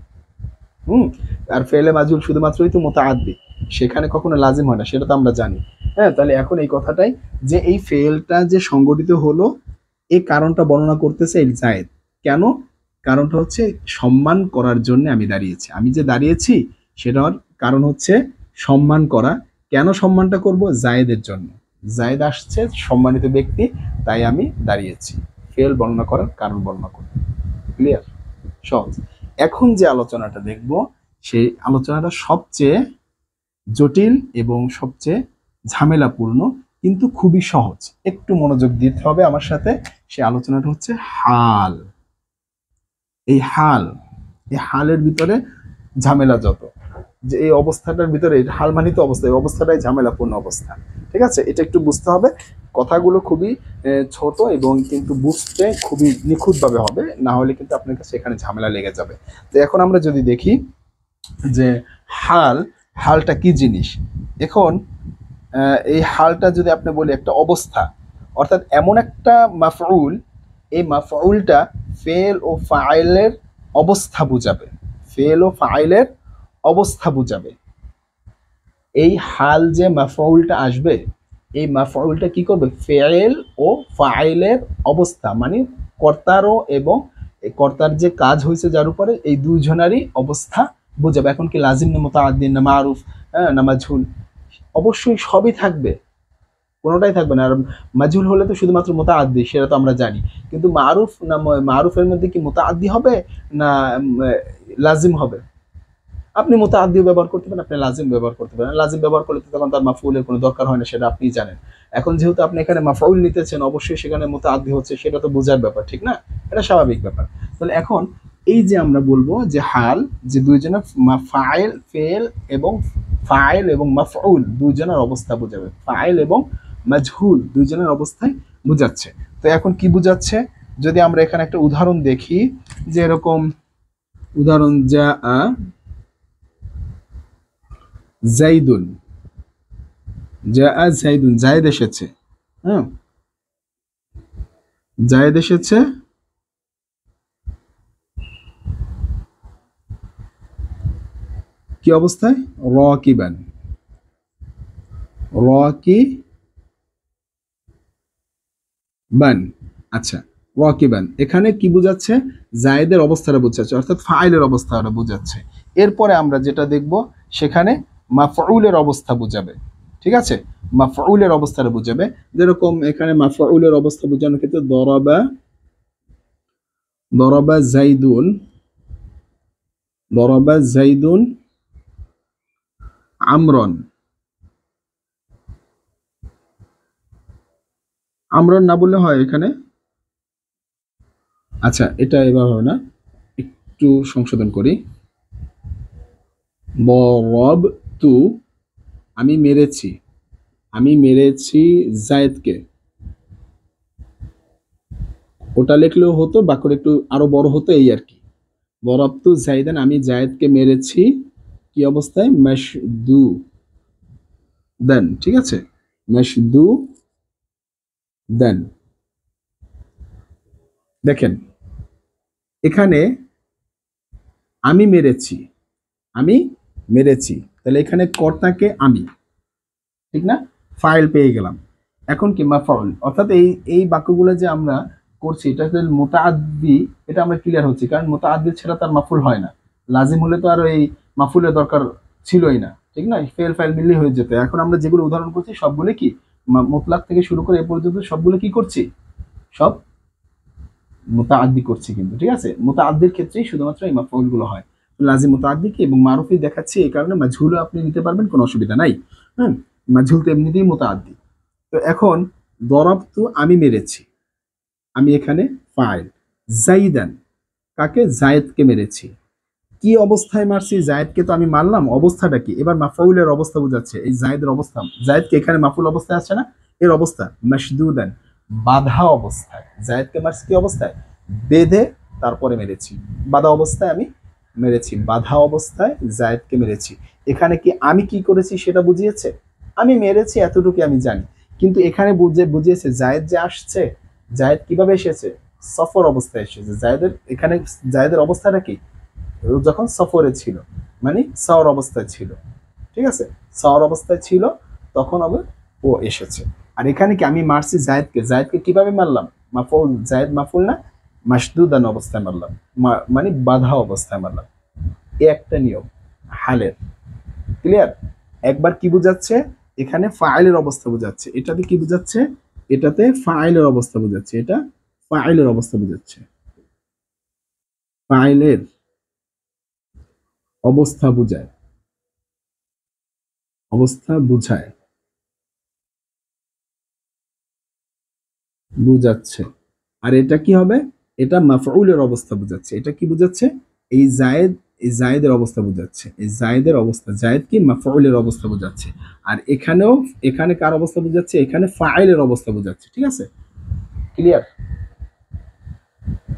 Speaker 1: হুম। আর ফেলে মাজহুল শুধুমাত্রই তো মুতাআদ্দি, সেখানে কখনো লাজিম হয় না, সেটা তো আমরা জানি। হ্যাঁ, তাহলে এখন এই কথাটাই যে এই ফেলটা যে সংগঠিত হলো, এই কারণটা বর্ণনা করতেছে এই জায়েদ। কেন? কারণটা হচ্ছে সম্মান করার জন্য আমি দাঁড়িয়েছি, আমি যে দাঁড়িয়েছি সেটার কারণ হচ্ছে সম্মান করা। কেন সম্মানটা করব? জায়েদের জন্য। জায়েদ আসছে সম্মানিত ব্যক্তি, তাই আমি দাঁড়িয়েছি। ফেল বর্ণনা করার কারণ বর্ণনা করব। ক্লিয়ার? সহজ। এখন যে আলোচনাটা দেখব, সেই আলোচনাটা সবচেয়ে জটিল এবং সবচেয়ে ঝামেলাপূর্ণ, কিন্তু খুবই সহজ। একটু মনোযোগ দিতে হবে আমার সাথে। সেই আলোচনাটা হচ্ছে হাল। এই হাল, এই হালের ভিতরে ঝামেলা যত, যে এই অবস্থাটার ভিতরে, হাল মানিত অবস্থা, এই অবস্থাটাই ঝামেলাপূর্ণ অবস্থা। ঠিক আছে, এটা একটু বুঝতে হবে। কথাগুলো খুবই ছোট এবং কিন্তু বুঝতে খুবই নিখুঁতভাবে হবে, না হলে কিন্তু আপনার কাছে এখানে ঝামেলা লেগে যাবে। তো এখন আমরা যদি দেখি যে হাল, হালটা কি জিনিস। এখন এই হালটা যদি আপনি বলি একটা অবস্থা, অর্থাৎ এমন একটা মাফউল, এই মাফউলটা ফেল ও ফাইলের অবস্থা বুঝাবে, ফেল ও ফাইলের অবস্থা বুঝাবে। এই হাল যে মাফউলটা আসবে, এই মাফউলটা কি করবে? ফেল ও ফাইলের অবস্থা, মানে কর্তারও এবং এই কর্তার যে কাজ হয়েছে যার উপরে, এই দুইজনারই অবস্থা বোঝাবে। এখন কি লাজিম না মুতাআদ্দি না মারুফ, হ্যাঁ, না মাজহুল? অবশ্যই সবই থাকবে, কোনোটাই থাকবে না। আর মাজহুল হলে তো শুধুমাত্র মুতাআদ্দি, সেটা তো আমরা জানি। কিন্তু মারুফ না, মারুফের মধ্যে কি মুতাআদ্দি হবে না লাজিম হবে? আপনি মুতাআদ্দিও ব্যবহার করতে পারেন, আপনি লাজিম ব্যবহার করতে পারেন। লাজিম ব্যবহার করলে তো তখন তার মাফউলের কোনো দরকার হয় না, সেটা আপনিই জানেন। এখন যেহেতু আপনি এখানে মাফউল নিতেছেন, অবশ্যই সেখানে মুতাআদ্দি হচ্ছে, সেটা তো বোঝার ব্যাপার, ঠিক না? এটা স্বাভাবিক ব্যাপার। তাহলে এখন এই যে আমরা বলবো যে হাল, যে দুইজনের ফাইল, ফেল এবং ফাইল এবং মাফউল দুইজনের অবস্থা বোঝাবে, ফাইল এবং মাজহুল দুইজনের অবস্থায় বোঝাচ্ছে। তো এখন কি বোঝাচ্ছে? যদি আমরা এখানে একটা উদাহরণ দেখি, যে এরকম উদাহরণ, যা জাইদুন, যা জাইদুন, জায়েদ এসেছে। হ্যাঁ, জায়েদ এসেছে কি অবস্থায়? রাকিবান, রাকিবান। আচ্ছা, রাকিবান এখানে কি বোঝাচ্ছে? জায়েদের অবস্থাটা বোঝাচ্ছে, অর্থাৎ ফাইলের অবস্থাটা বোঝাচ্ছে। এরপরে আমরা যেটা দেখব, সেখানে মাফউলের অবস্থা বোঝাবে। ঠিক আছে, মাফউলের অবস্থাটা বোঝাবে। যেরকম এখানে মাফউলের অবস্থা বোঝানোর ক্ষেত্রে দরাবা, দরাবা জাইদুন, দরাবা জাইদুন আমরন, আমরন না বললে হয় এখানে। আচ্ছা, এটা এবার হবে না, একটু সংশোধন করি। বরব তু, আমি মেরেছি, আমি মেরেছি জায়েদকে। ওটা লিখলেও হতো, বাক্যটা একটু আরো বড় হতো, এই আর কি। বরব তু জাইদান, আমি জায়েদকে মেরেছি কি অবস্থায়? মাশদু দেন। ঠিক আছে, মাশদু দেন। দেখেন এখানে আমি মেরেছি, আমি মেরেছি, তাহলে এখানে কর্তাকে আমি, ঠিক না? ফাইল পেয়ে গেলাম। এখন কি মাফউল, অর্থাৎ এই এই বাক্যগুলো যে আমরা করছি, এটা হচ্ছে মুতাআদ্দি, এটা আমরা ক্লিয়ার হচ্ছে, কারণ মুতাআদ্দি ছাড়া তার মাফুল হয় না। লাজিম হলে তো আর এই মাফুলের দরকার ছিলই না, ঠিক না? ফেল ফাইল মিললেই হয়ে যেত। এখন আমরা যেগুলো উদাহরণ করছি সবগুলো কি মুতলাক থেকে শুরু করে এ পর্যন্ত সবগুলো কি করছি? সব মুতাআদ্দি করছি কিন্তু, ঠিক আছে? মুতাআদ্দির ক্ষেত্রেই শুধুমাত্র এই মাফউলগুলো হয়। লাজিম, মুতাআদ্দি কি এবং মারুফি দেখাচ্ছি, এই কারণে মাজহুলও আপনি নিতে পারবেন, কোনো অসুবিধা নাই। হ্যাঁ, মাজহুল তো এমনিতেই মুতাআদ্দি। তো এখন দরাবতু, আমি মেরেছি, আমি এখানে ফাইল। জাইদান, কাকে? জায়েদকে মেরেছি। কি অবস্থায় মারছি? জায়েদকে তো আমি মারলাম, অবস্থাটা কি? এবার মাফউলের অবস্থা বোঝাচ্ছে, এই জায়েদের অবস্থা, জায়েদকে এখানে মাফউল অবস্থায় আছে না, এর অবস্থা মাশদুদান, বাধা অবস্থায়। জায়েদকে মারছি কি অবস্থায়? বেঁধে তারপরে মেরেছি, বাধা অবস্থায় আমি মেরেছি, বাধা অবস্থায় জায়েদকে মেরেছি। এখানে কি আমি কি করেছি সেটা বুঝিয়েছে, আমি মেরেছি এতটুকু আমি জানি, কিন্তু এখানে বুঝিয়েছে জায়েদ যে আসছে, জায়েদ কিভাবে এসেছে, সফর অবস্থায় এসেছে। জায়েদের এখানে জায়েদের অবস্থাটা কি, ও যখন সফরে ছিল মানে সওর অবস্থায় ছিল, ঠিক আছে, সওর অবস্থায় ছিল তখন আবার ও এসেছে। আর এখানে কি আমি মারছি জায়েদকে, জায়েদকে কিভাবে মারলাম, মাফউল, জায়েদ মাফউল না, মাসদুদান অবস্থায় মারলাম, মানে বাধা অবস্থায় মারলাম। এ একটা নিয়ম হালের, ক্লিয়ার। একবার কি বুঝাচ্ছে, এখানে ফাইলের অবস্থা বোঝাচ্ছে, এটাতে কি বুঝাচ্ছে, এটাতে ফাইলের অবস্থা বোঝাচ্ছে, এটা ফাইলের অবস্থা বোঝাচ্ছে, ফাইলের অবস্থা বুঝায়, অবস্থা বুঝায়, বুঝাচ্ছে। আর এটা কি হবে, এটা মাফউলের অবস্থা বুঝাচ্ছে, এটা কি বুঝাচ্ছে, এই জায়েদ, এই জায়েদের অবস্থা বুঝাচ্ছে, এই জায়েদের অবস্থা, জায়েদ কি মাফউলের অবস্থা বুঝাচ্ছে। আর এখানেও, এখানে কার অবস্থা বুঝাচ্ছে, এখানে ফাইলের অবস্থা বুঝাচ্ছে, ঠিক আছে, ক্লিয়ার,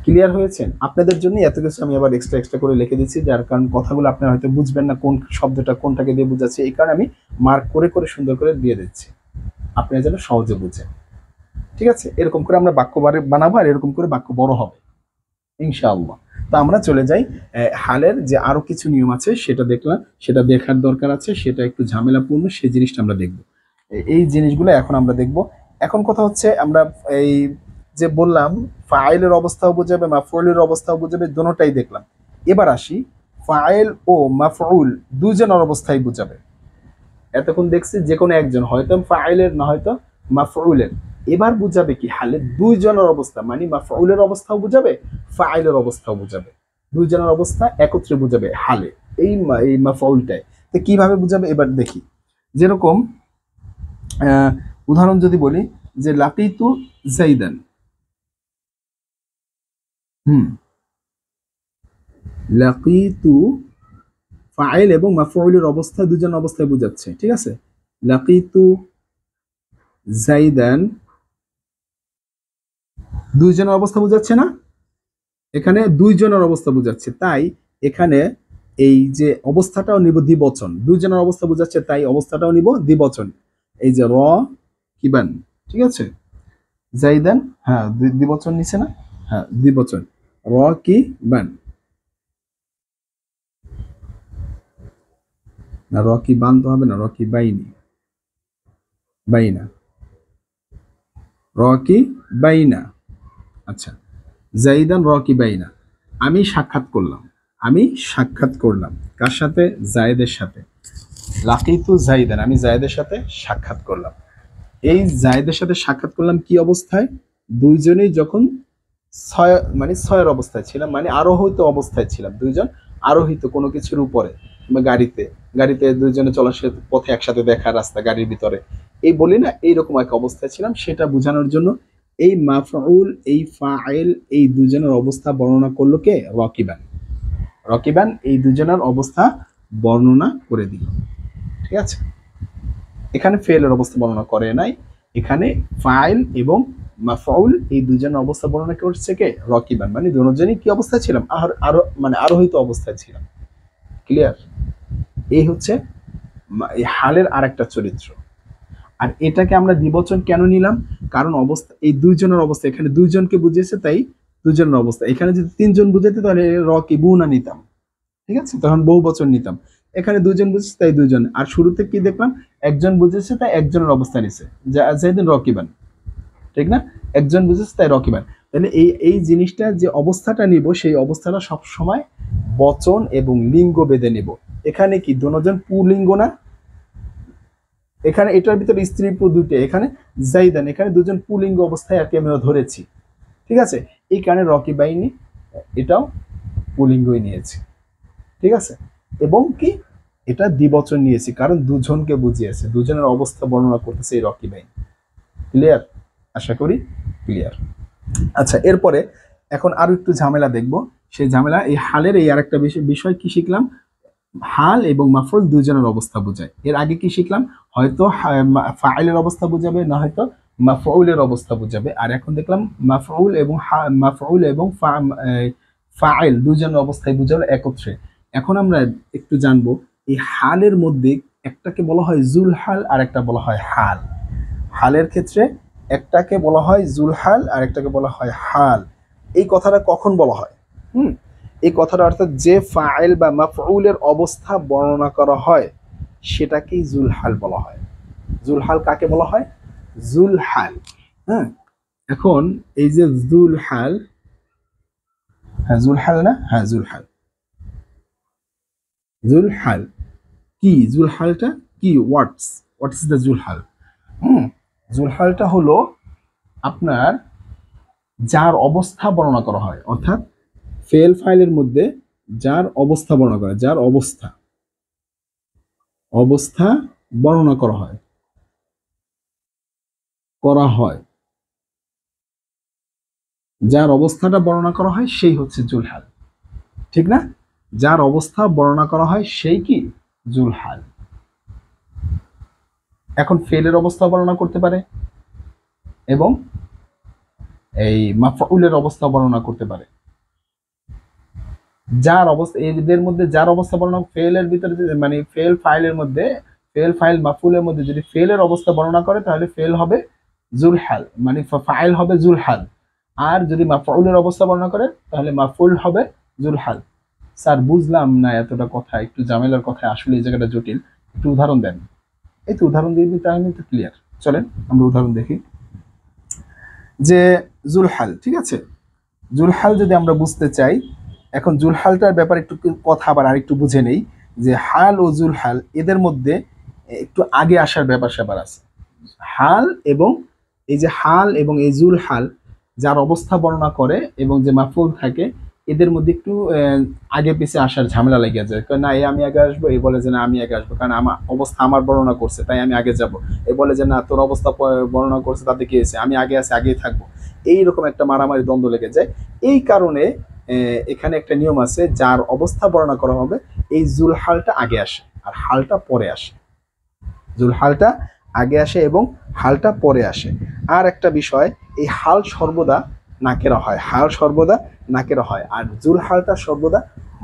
Speaker 1: ক্লিয়ার হয়েছে। আপনাদের জন্য এত কিছু আমি আবার এক্সট্রা এক্সট্রা করে লিখে দিচ্ছি, যার কারণ কথাগুলো আপনারা হয়তো বুঝবেন না, কোন শব্দটা কোনটাকে দিয়ে বুঝাচ্ছে, এই কারণে আমি মার্ক করে করে সুন্দর করে দিয়ে দিচ্ছি, আপনারা যেন সহজে বুঝেন, ঠিক আছে। এরকম করে আমরা বাক্য বানাবো, আর এরকম করে বাক্য বড় হবে ইনশাআল্লাহ। তো আমরা চলে যাই হালের যে আরো কিছু নিয়ম আছে সেটা দেখলাম, সেটা দেখার দরকার আছে, সেটা একটু ঝামেলাপূর্ণ, সেই জিনিসটা আমরা দেখব। এই জিনিসগুলো এখন আমরা দেখব। এখন কথা হচ্ছে আমরা এই যে বললাম ফাইলের অবস্থাও বোঝাবে, মাফউলের অবস্থাও বোঝাবে, দোনোটাই দেখলাম। এবার আসি ফাইল ও মাফউল দুজনের অবস্থায় বোঝাবে। এতক্ষণ দেখছি যে কোনো একজন, হয়তো ফাইলের না হয়তো মাফউলের। এবার বুঝাবে কি হালে দুইজনের অবস্থা, মানে মাফউলের অবস্থাও বুঝাবে, ফাইলের অবস্থাও বুঝাবে, দুইজনের অবস্থা একত্রে বুঝাবে হালে, এই মাফউলটাই। তো কিভাবে বুঝাবে এবার দেখি। যেরকম উদাহরণ যদি বলি যে লাকিতু জাইদান, লাকিতু ফাইল এবং মাফউলের অবস্থা দুজন অবস্থায় বুঝাচ্ছে, ঠিক আছে। লাকিতু জাইদান দুইজনের অবস্থা বুঝাচ্ছে না, এখানে দুইজনের অবস্থা বুঝাচ্ছে, তাই এখানে এই যে অবস্থাটাও নিব দ্বিবচন, দুইজনের অবস্থা বুঝাচ্ছে তাই অবস্থাটাও নিব দ্বিবচন, এই যে র কিবান, ঠিক আছে, জাইদান, হ্যাঁ দ্বিবচন নিছে না, হ্যাঁ দ্বিবচন, র কি বান, না র কি বান তো হবে না, র কি বাইনি, বাইনা, র কি বাইনা, আচ্ছা, জাইদান র কি বাইনা। আমি সাক্ষাৎ করলাম, আমি সাক্ষাৎ করলাম কার সাথে, জায়েদের সাথে, লাকিতু জাইদান, আমি জায়েদের সাথে সাক্ষাৎ করলাম। এই জায়েদের সাথে সাক্ষাৎ করলাম কি অবস্থায়, দুইজনেই যখন ছয় মানে ছয়ের অবস্থায় ছিলাম, মানে আরোহিত অবস্থায় ছিলাম, দুইজন আরোহিত কোনো কিছুর উপরে বা গাড়িতে, গাড়িতে দুইজনে চলাচলের পথে একসাথে দেখা রাস্তা গাড়ির ভিতরে, এই বলি না, এইরকম এক অবস্থায় ছিলাম, সেটা বোঝানোর জন্য এই মাফউল এই ফাইল এই দুজনের অবস্থা বর্ণনা করলো কে, রকিবান, রকিবান এই দুজনের অবস্থা বর্ণনা করে দিল, ঠিক আছে। এখানে ফেলের অবস্থা বর্ণনা করে নাই, এখানে ফাইল এবং মাফউল এই দুজনের অবস্থা বর্ণনা করছে কে, রকিবান, মানে দুজনই কি অবস্থায় ছিলাম, আরো মানে আরোহিত অবস্থায় ছিলাম, ক্লিয়ার। এই হচ্ছে এই হালের আরেকটা চরিত্র। আর এটাকে আমরা দ্বিবচন কেন নিলাম, কারণ অবস্থা এই দুইজনের অবস্থা, এখানে দুইজনকে বুঝিয়েছে তাই দুজনের অবস্থা, এখানে যদি তিনজন বুঝাইতে তাহলে রকি বুনা নিতাম, ঠিক আছে, তখন বহু বচন নিতাম। এখানে দুজন বুঝেছে তাই দুজন, আর শুরুতে কি দেখলাম, একজন বুঝেছে তাই একজনের অবস্থা নিছে, যেদিন রকিবান, ঠিক না, একজন বুঝেছে তাই রকিবান। তাহলে এই জিনিসটা যে অবস্থাটা নিব, সেই অবস্থাটা সব সময় বচন এবং লিঙ্গ বেঁধে নিব। এখানে কি দুজন পুলিঙ্গ না, এখানে এটার ভিতরে স্ত্রী দুটো, এখানে জাইদান, এখানে দুজন পুলিঙ্গ অবস্থায় আর কি আমরা ধরেছি, ঠিক আছে, এই কারণে রকি বাহিনী এটাও পুলিঙ্গই নিয়েছি, ঠিক আছে। এবং কি এটা দ্বিবচন নিয়েছি কারণ দুজনকে বুঝিয়েছে, দুজনের অবস্থা বর্ণনা করতেছে এই রকি বাহিনী, ক্লিয়ার, আশা করি ক্লিয়ার। আচ্ছা, এরপরে এখন আরো একটু ঝামেলা দেখব, সেই ঝামেলা এই হালের এই আরেকটা বিষয় কি শিখলাম, হাল এবং মাফউল দুজনের অবস্থা বোঝায়। এর আগে কি শিখলাম, হয়তো ফাইলের অবস্থা বোঝাবে, না হয়তো মাফউলের অবস্থা বোঝাবে। আর এখন দেখলাম মাফউল এবং ফাইল দুইজনের অবস্থায় বুঝালো একত্রে। এখন আমরা একটু জানবো এই হালের মধ্যে একটাকে বলা হয় জুলহাল আর একটা বলা হয় হাল। হালের ক্ষেত্রে একটাকে বলা হয় জুলহাল আর একটাকে বলা হয় হাল। এই কথাটা কখন বলা হয়? হুম, এই কথাটা অর্থাৎ যে ফাইল বা মাফউলের অবস্থা বর্ণনা করা হয় সেটাকেই জুলহাল বলা হয়। জুলহাল কাকে বলা হয়? জুলহাল। হ্যাঁ, এখন এই যে জুলহাল, হ্যাঁ জুলহাল না, হ্যাঁ জুলহাল। জুলহাল কি? জুলহালটা কি? What's the জুলহাল? হুম, জুলহালটা হলো আপনার যার অবস্থা বর্ণনা করা হয়, অর্থাৎ ফেল ফাইলের মধ্যে যার অবস্থা বর্ণনা করা, যার অবস্থা অবস্থা বর্ণনা করা হয় করা হয় যার অবস্থাটা বর্ণনা করা হয় সেই হচ্ছে জুলহাল। ঠিক না? যার অবস্থা বর্ণনা করা হয় সেই কি? জুলহাল। এখন ফেলের অবস্থা বর্ণনা করতে পারে এবং এই মাফউলের অবস্থা বর্ণনা করতে পারে। যার অবস্থা, এদের মধ্যে যার অবস্থা বর্ণনা, ফেলের ভিতরে মানে ফেল ফাইলের মধ্যে, ফেল ফাইল মাফউলের মধ্যে যদি ফেলের অবস্থা বর্ণনা করে তাহলে ফেল হবে জুলহাল, মানে ফাইল হবে জুলহাল। আর যদি মাফউলের অবস্থা বর্ণনা করে তাহলে মাফউল হবে জুলহাল। স্যার বুঝলাম না এতটা কথা, একটু ঝামেলার কথা, আসলে এই জায়গাটা জটিল, একটু উদাহরণ দেন। এই তো উদাহরণ দিয়ে দিতে আমি তো ক্লিয়ার। চলেন আমরা উদাহরণ দেখি। যে জুলহাল, ঠিক আছে, জুলহাল যদি আমরা বুঝতে চাই, এখন জুলহালটার ব্যাপারে একটু কথা আবার আরেকটু বুঝে নেই। যে হাল ও জুলহাল এদের মধ্যে একটু আগে আসার ব্যাপার স্যাপার আছে। হাল এবং এই যে হাল এবং এই জুলহাল যার অবস্থা বর্ণনা করে এবং যে মাফউল থাকে, এদের মধ্যে একটু আগে পিছে আসার ঝামেলা লেগে যায়। না এই আমি আগে আসবো, এই বলে যে না আমি আগে আসবো, কারণ আমার অবস্থা আমার বর্ণনা করছে তাই আমি আগে যাব। এ বলে যে না তোর অবস্থা বর্ণনা করছে তাতে কি হয়েছে, আমি আগে আছি আগেই থাকবো। এইরকম একটা মারামারি দ্বন্দ্ব লেগে যায়। এই কারণে এখানে একটা নিয়ম আছে, যার অবস্থা বর্ণনা করা হবে এই জুলহালটা আগে আসে আর হালটা পরে আসে। জুলহালটা আগে আসে এবং হালটা পরে আসে। আর একটা বিষয়, এই হাল সর্বদা নাকেরা হয়, হাল সর্বদা নাকেরা হয়, আর জুলহালটা সর্বদা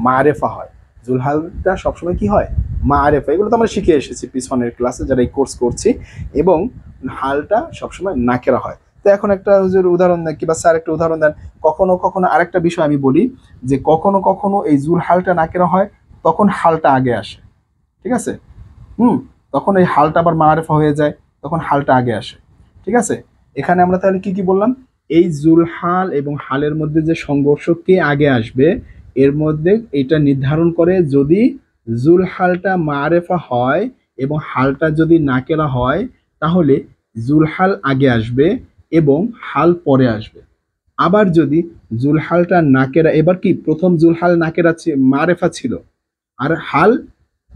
Speaker 1: মারেফা হয়। জুলহালটা সবসময় কি হয়? মারেফা। এগুলো তো আমরা শিখে এসেছি পিছনের ক্লাসে যারা এই কোর্স করছি। এবং হালটা সবসময় নাকেরা হয়। তো এখন একটা উদাহরণ দেন, কিংবা স্যার একটা উদাহরণ দেন। কখনো কখনো আরেকটা বিষয় আমি বলি, যে কখনো কখনো এই জুলহালটা নাকেরা হয়, তখন হালটা আগে আসে। ঠিক আছে? হুম, তখন এই হালটা আবার মারেফা হয়ে যায়, তখন হালটা আগে আসে। ঠিক আছে? এখানে আমরা তাহলে কি কি বললাম? এই জুলহাল এবং হালের মধ্যে যে সংঘর্ষ কে আগে আসবে, এর মধ্যে এটা নির্ধারণ করে যদি জুলহালটা মারেফা হয় এবং হালটা যদি নাকেরা হয়, তাহলে জুলহাল আগে আসবে এবং হাল পরে আসবে। আবার যদি জুলহালটা নাকেরা, এবার কি প্রথম জুলহাল নাকেরা মারেফা ছিল আর হাল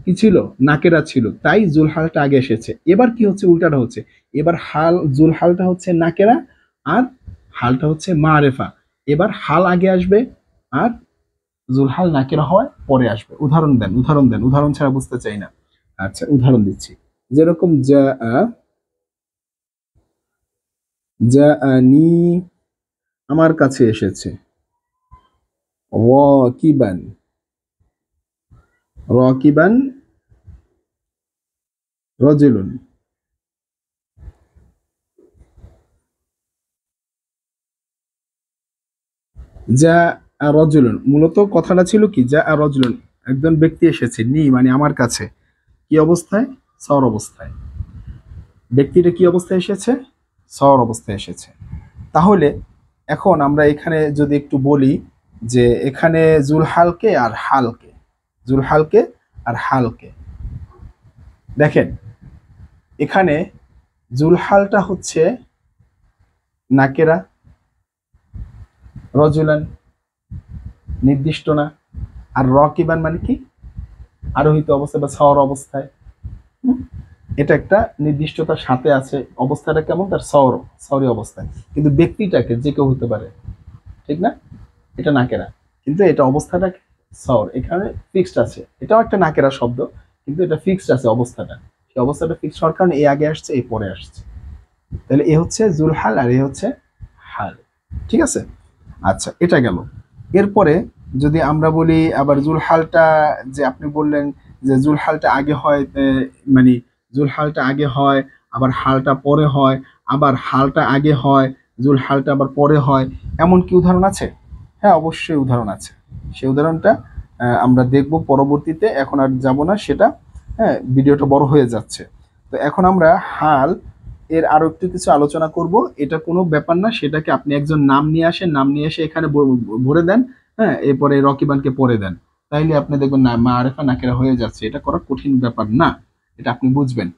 Speaker 1: কি ছিল? নাকেরা ছিল, তাই জুলহালটা আগে এসেছে। এবার কি হচ্ছে? উল্টাটা হচ্ছে, এবার জুলহালটা হচ্ছে নাকেরা আর হালটা হচ্ছে মারেফা। এবার হাল আগে আসবে আর জুলহাল নাকেরা হওয়ায় পরে আসবে। উদাহরণ দেন, উদাহরণ দেন, উদাহরণ ছাড়া বুঝতে চাই না। আচ্ছা উদাহরণ দিচ্ছি, যেরকম যা যা নি আমার কাছে এসেছে, রকিবান রকিবান রজুলুন। যা রজুলুন, মূলত কথাটা ছিল কি, যা রজুলুন একজন ব্যক্তি এসেছে, নি মানে আমার কাছে, কি অবস্থায়? সওর অবস্থায়। ব্যক্তিটা কি অবস্থায় এসেছে? সওর অবস্থায় এসেছে। তাহলে এখন আমরা এখানে যদি একটু বলি যে এখানে জুলহালকে আর হালকে, জুলহালকে আর হালকে দেখেন, এখানে জুলহালটা হচ্ছে নাকেরা, রজুলান নির্দিষ্ট না, আর রকিবান মানে কি? আরোহিত অবস্থায় বা সওর অবস্থায়। এটা একটা নির্দিষ্টতার সাথে আছে, অবস্থাটা কেমন? তার সওরি অবস্থায়। কিন্তু ব্যক্তিটাকে যে কেউ হতে পারে, ঠিক না? এটা নাকেরা, কিন্তু এটা অবস্থাটা সওর, এখানে ফিক্সড আছে। এটাও একটা নাকেরা শব্দ, কিন্তু এটা ফিক্সড আছে অবস্থাটা। সেই অবস্থাটা ফিক্সড হওয়ার কারণে এ আগে আসছে, এ পরে আসছে। তাহলে এ হচ্ছে জুলহাল আর এ হচ্ছে হাল। ঠিক আছে? আচ্ছা এটা গেল। এরপরে যদি আমরা বলি আবার জুলহালটা, যে আপনি বললেন যে জুলহালটা আগে হয়, মানে জুলহালটা আগে হয়, আবার হালটা পরে হয়, আবার হালটা আগে হয়, জুলহালটা আবার পরে হয়, এমন কি উদাহরণ আছে? হ্যাঁ, অবশ্যই উদাহরণ আছে। সেই উদাহরণটা আমরা দেখব পরবর্তীতে, এখন আর যাব না সেটা। হ্যাঁ, ভিডিওটা বড় হয়ে যাচ্ছে। তো এখন আমরা হাল এর আরো একটু কিছু আলোচনা করব। এটা কোনো ব্যাপার না, সেটাকে আপনি একজন নাম নিয়ে আসেন, নাম নিয়ে এসে এখানে ভরে দেন। হ্যাঁ, এরপরে রকিবানকে পরে দেন, তাইলে আপনি দেখবেন না মারেফা নাকেরা হয়ে যাচ্ছে। এটা করা কঠিন ব্যাপার না, এটা আপনি বুঝবেন।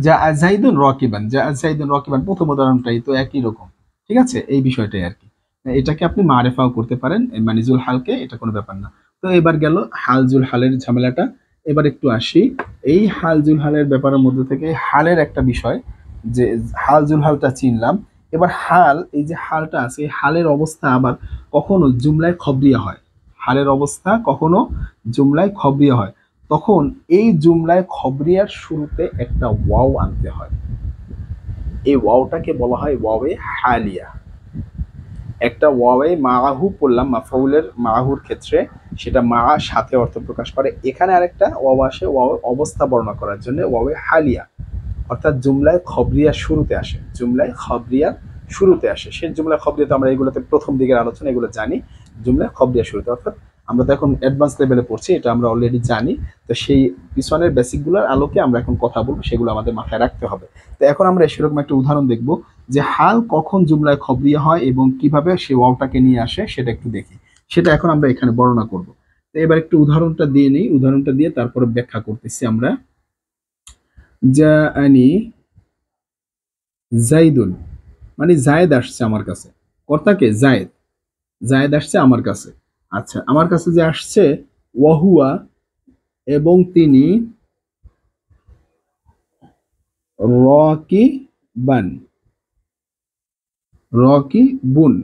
Speaker 1: যা জাইদুন রকিবান, যা জাইদুন রকিবান, প্রথম উদাহরণটাই তো একই রকম। ঠিক আছে, এই বিষয়টাই আর কি। এটাকে আপনি মারেফাও করতে পারেন, মানে জুল হালকে, এটা কোনো ব্যাপার না। তো এবার গেল হাল জুল হালের ঝামেলাটা। এবার একটু আসি এই হাল জুল হালের ব্যাপারের মধ্যে থেকে। হালের একটা বিষয়, যে হাল জুল হালটা চিনলাম। এবার হাল, এই যে হালটা আছে, এই হালের অবস্থা আবার কখনো জুমলায় খবরিয়া হয়। হালের অবস্থা কখনো জুমলায় খবরিয়া হয়। তখন এই জুমলায় খবরিয়ার শুরুতে একটা ওয়াও আনতে হয়। এই ওয়াওটাকে বলা হয় ওয়াওয়ে হালিয়া। একটা ওয়াওয়ে মাহু পড়লাম মাফউলের মাহুর ক্ষেত্রে, সেটা মা সাথে অর্থ প্রকাশ করে। এখানে আরেকটা ওয়াও আসে ওয়াও অবস্থা বর্ণনা করার জন্য, ওয়াওয়ে হালিয়া, অর্থাৎ জুমলায় খবরিয়া শুরুতে আসে। জুমলায় খবরিয়া শুরুতে আসে। সে জুমলায় খবরিয়া তো আমরা এগুলোতে প্রথম দিকের আলোচনা এগুলো জানি। জুমলায় খবরিয়া শুরুতে, অর্থাৎ আমরা তো এখন অ্যাডভান্স লেভেলে পড়ছি, এটা আমরা অলরেডি জানি। তো সেই পিছনের বেসিকগুলোর আলোকে আমরা এখন কথা বলবো, সেগুলো আমাদের মাথায় রাখতে হবে। তো এখন আমরা সেরকম একটা উদাহরণ দেখব, যে হাল কখন জুমলায় খবরিয়া হয় এবং কিভাবে সে ওয়াওটাকে নিয়ে আসে সেটা একটু দেখি। সেটা এখন আমরা এখানে বর্ণনা করব। তো এবার একটু উদাহরণটা দিয়ে নিই, উদাহরণটা দিয়ে তারপরে ব্যাখ্যা করতেছি আমরা। জাআনি জাইদুন, মানে জায়েদ আসছে আমার কাছে। কর্তাকে জায়েদ, জায়েদ আসছে আমার কাছে। আচ্ছা, আমার কাছে যে আসছে, ওয়াহুয়া, এবং তিনি, রকি বান, রকি বুন,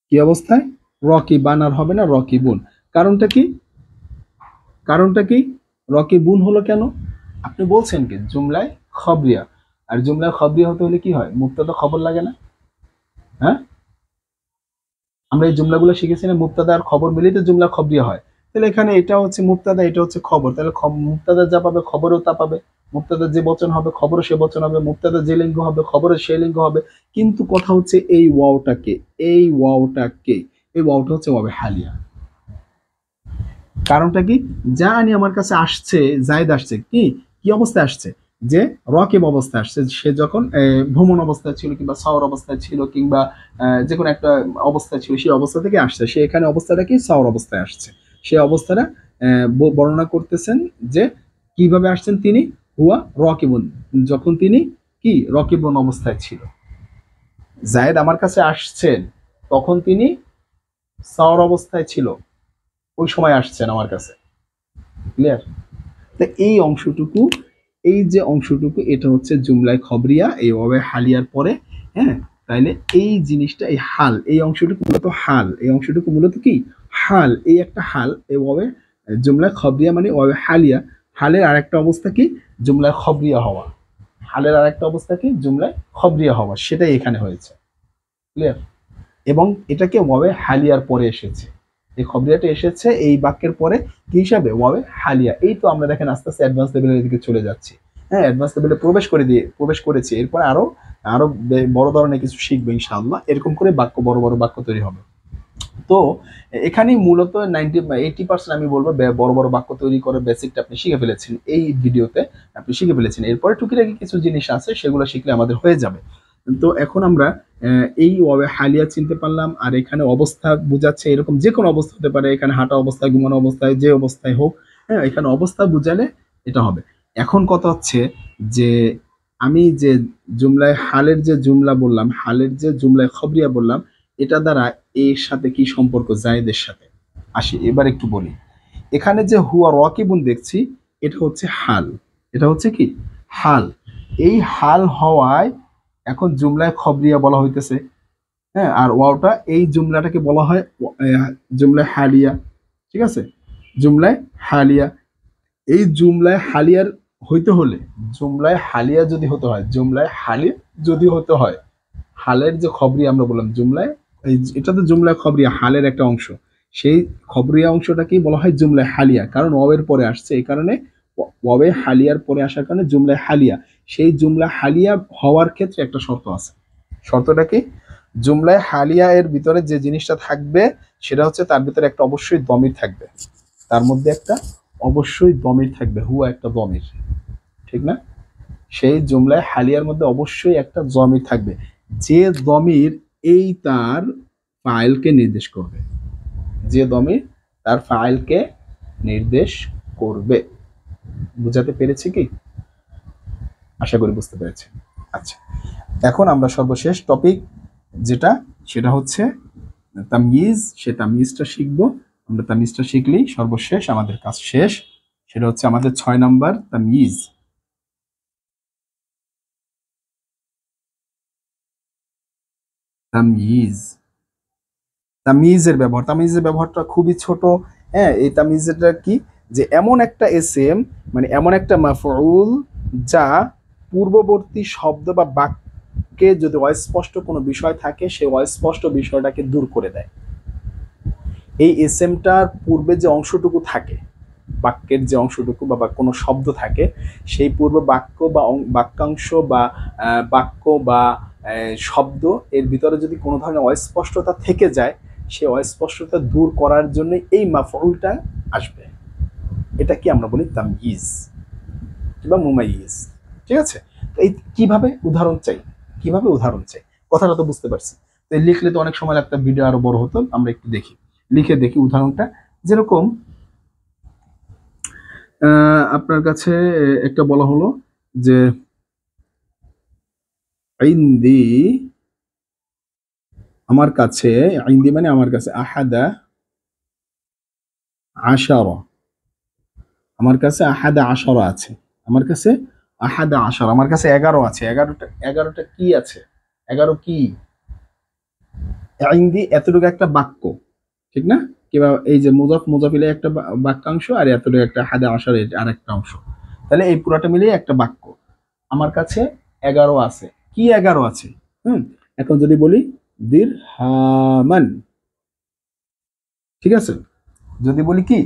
Speaker 1: কি অবস্থায়? রকি বান আর হবে না, রকি বুন। কারণটা কি? কারণটা কি? রকি বুন হলো কেন? আপনি বলছেন কি জুমলায় খবরিয়া, আর জুমলায় খবরিয়া হতে হলে কি হয়? মুক্তাদা খবর লাগে না? হ্যাঁ, আমরা এই জুমলাগুলো শিখেছি না, মুক্তাদা আর খবর মিলিয়ে তো জুমলা খবরিয়া হয়। তাহলে এখানে এটা হচ্ছে মুক্তাদা, এটা হচ্ছে খবর, তাহলে মুক্তাদা যা পাবে খবরও তা পাবে। মুক্তাদা যে বচন হবে খবরও সে বচন হবে, মুক্তাদা যে লিঙ্গ হবে খবরের সে লিঙ্গ হবে। কিন্তু কথা হচ্ছে এই ওয়াওটাকে, এই ওয়াওটাকে, এই ওয়াওটা হচ্ছে ওয়াবে হালিয়া। কারণটা কি? যা আনি আমার কাছে আসছে, জায়দ আসছে, কি কি অবস্থায় আসছে? যে রকিব অবস্থায় আসছে। সে যখন ভ্রমণ অবস্থায় ছিল, কিংবা সাওর অবস্থায় ছিল, কিংবা যে কোনো একটা অবস্থায় ছিল, সেই অবস্থা থেকে আসছে। সে এখানে অবস্থাটা কি? সাওর অবস্থায় আসছে। সেই অবস্থাটা বর্ণনা করতেছেন যে কিভাবে আসছেন তিনি। হুয়া রকিবুন, যখন তিনি কি রকিবুন অবস্থায় ছিল। জায়েদ আমার কাছে আসছেন, তখন তিনি সাওর অবস্থায় ছিল, ওই সময় আসছেন আমার কাছে। ক্লিয়ার? তো এই অংশটুকু, এই যে অংশটুকু, এটা হচ্ছে জুমলায় খবরিয়া, এই ওয়াবে হালিয়ার পরে। হ্যাঁ, তাইলে এই জিনিসটা, এই হাল, এই অংশটুকু মূলত হাল, এই অংশটুকু মূলত কি? হাল, এই একটা হাল, এই ওয়াবে জুমলায় খবরিয়া মানে ওয়াবে হালিয়া। হালের আরেকটা অবস্থা কি? জুমলায় খবরিয়া হওয়া। হালের আরেকটা অবস্থা কি? জুমলায় খবরিয়া হওয়া। সেটাই এখানে হয়েছে। ক্লিয়ার? এবং এটাকে ওয়াবে হালিয়ার পরে এসেছে। এই খবরিয়াটা এসেছে এই বাক্যের পরে কি হিসাবে? ওয়াবে হালিয়া। এই তো আমরা দেখেন আস্তে আস্তে অ্যাডভান্স লেভেলের দিকে চলে যাচ্ছি। হ্যাঁ, অ্যাডভান্স লেভেলে প্রবেশ করেছি। এরপর আরো আরো বড় ধরনের কিছু শিখবো ইনশাআল্লাহ। এরকম করে বাক্য, বড় বড় বাক্য তৈরি হবে। তো এখানেই মূলত 80% আমি বলবো বড় বড় বাক্য তৈরি করার বেসিকটা আপনি শিখে ফেলেছেন এই ভিডিওতে। আপনি শিখে ফেলেছেন, এরপরে টুকিটাকি কিছু জিনিস আছে, সেগুলো শিখলে আমাদের হয়ে যাবে। তো এখন আমরা এই হালিয়া চিনতে পারলাম। আর এখানে অবস্থা বোঝাচ্ছে, এরকম যে কোনো অবস্থা হতে পারে, এখানে হাঁটা অবস্থায়, ঘুমানো অবস্থায়, যে অবস্থায় হোক। হ্যাঁ, এখানে অবস্থা বুঝালে এটা হবে। এখন কথা হচ্ছে যে আমি যে জুমলায় হালের যে জুমলা বললাম, হালের যে জুমলায় খবরিয়া বললাম, এটা দ্বারা এর সাথে কি সম্পর্ক? জায়েদের সাথে। আসি এবার একটু বলি। এখানে যে হুয়া রাকিবুন দেখছি, এটা হচ্ছে হাল। এটা হচ্ছে কি? হাল। এই হাল হওয়ায় এখন জুমলায় খবরিয়া বলা হইতেছে। হ্যাঁ, আর ওয়াওটা, এই জুমলাটাকে বলা হয় জুমলায় হালিয়া। ঠিক আছে, জুমলায় হালিয়া। এই জুমলায় হালিয়ার হইতে হলে, জুমলায় হালিয়া যদি হতে হয়, জুমলায় হালিয়া যদি হতে হয়, হালের যে খবরি আমরা বললাম জুমলায় এটা তো জুমলা খবরিয়া হালের একটা অংশ। সেই খবরিয়া অংশটাকেই বলা হয় জুমলা হালিয়া, কারণ ওয়াবের পরে আসছে, এই কারণে ওয়াবে হালিয়ার পরে আসার কারণে জুমলা হালিয়া। সেই জুমলা হালিয়া হওয়ার ক্ষেত্রে একটা শর্ত আছে। শর্তটা কি? জুমলায় হালিয়া এর ভিতরে যে জিনিসটা থাকবে সেটা হচ্ছে তার ভিতরে একটা অবশ্যই দমির থাকবে, তার মধ্যে একটা অবশ্যই দমির থাকবে, হুয়া একটা দমির, ঠিক না? সেই জুমলায় হালিয়ার মধ্যে অবশ্যই একটা দমির থাকবে, যে দমির এই তার ফাইলকে নির্দেশ করবে, যে দমির তার ফাইলকে নির্দেশ করবে। বুঝাতে পেরেছি কি? আশা করি বুঝতে পেরেছি। আচ্ছা, এখন আমরা সর্বশেষ টপিক যেটা, সেটা হচ্ছে তাময়িজ। সে তাময়িজটা শিখবো আমরা। তাময়িজটা শিখলেই সর্বশেষ আমাদের কাজ শেষ। সেটা হচ্ছে আমাদের 6 নাম্বার তাময়িজ। তাময়িজ, তাময়িজের ব্যবহার। তাময়িজের ব্যবহারটা খুবই ছোট। হ্যাঁ, এই তাময়িজটা কি? যে এমন একটা এসএম, মানে এমন একটা মাফউল যা পূর্ববর্তী শব্দ বা বাক্যে যদি অস্পষ্ট কোনো বিষয় থাকে সেই অস্পষ্ট বিষয়টাকে দূর করে দেয়। এই এসএমটার পূর্বে যে অংশটুকু থাকে, বাক্যের যে অংশটুকু বা কোনো শব্দ থাকে, সেই পূর্ব বাক্য বা বাক্যাংশ বা বাক্য বা শব্দ এর ভিতরে যদি কোনো ধরনের অস্পষ্টতা থেকে যায়, সেই অস্পষ্টতা দূর করার জন্য এই মাফউলটা আসবে। এটা কি আমরা বলি তাময়িজ কিংবা মুমাইয়িজ। ঠিক আছে? তো এই কিভাবে উদাহরণ চাই, কিভাবে উদাহরণ চাই, কথাটা তো বুঝতে পারছি। তো লিখলে তো অনেক সময় লাগতো, ভিডিও আরো বড় হতো। আমরা একটু দেখি, লিখে দেখি উদাহরণটা। যেরকম আপনার কাছে একটা বলা হলো যে ইনদি, আমার কাছে, ইনদি মানে আমার কাছে, আহাদা আশারা, আমার কাছে আহাদা আশারা আছে, আমার কাছে আহাদা আশারা, আমার কাছে 11 আছে। 11টা কি আছে? 11 কি? ইনদি এতটুকু একটা বাক্য, ঠিক না? কিংবা এই যে মুজাফ মুজাফিলে একটা বাক্যাংশ, আর এতটুকু একটা হাদা আশার আর একটা অংশ, তাহলে এই পুরাটা মিলিয়ে একটা বাক্য। আমার কাছে 11 আছে। কি 11 আছে? এখন যদি বলি দিরহামান, ঠিক আছে? যদি বলি কি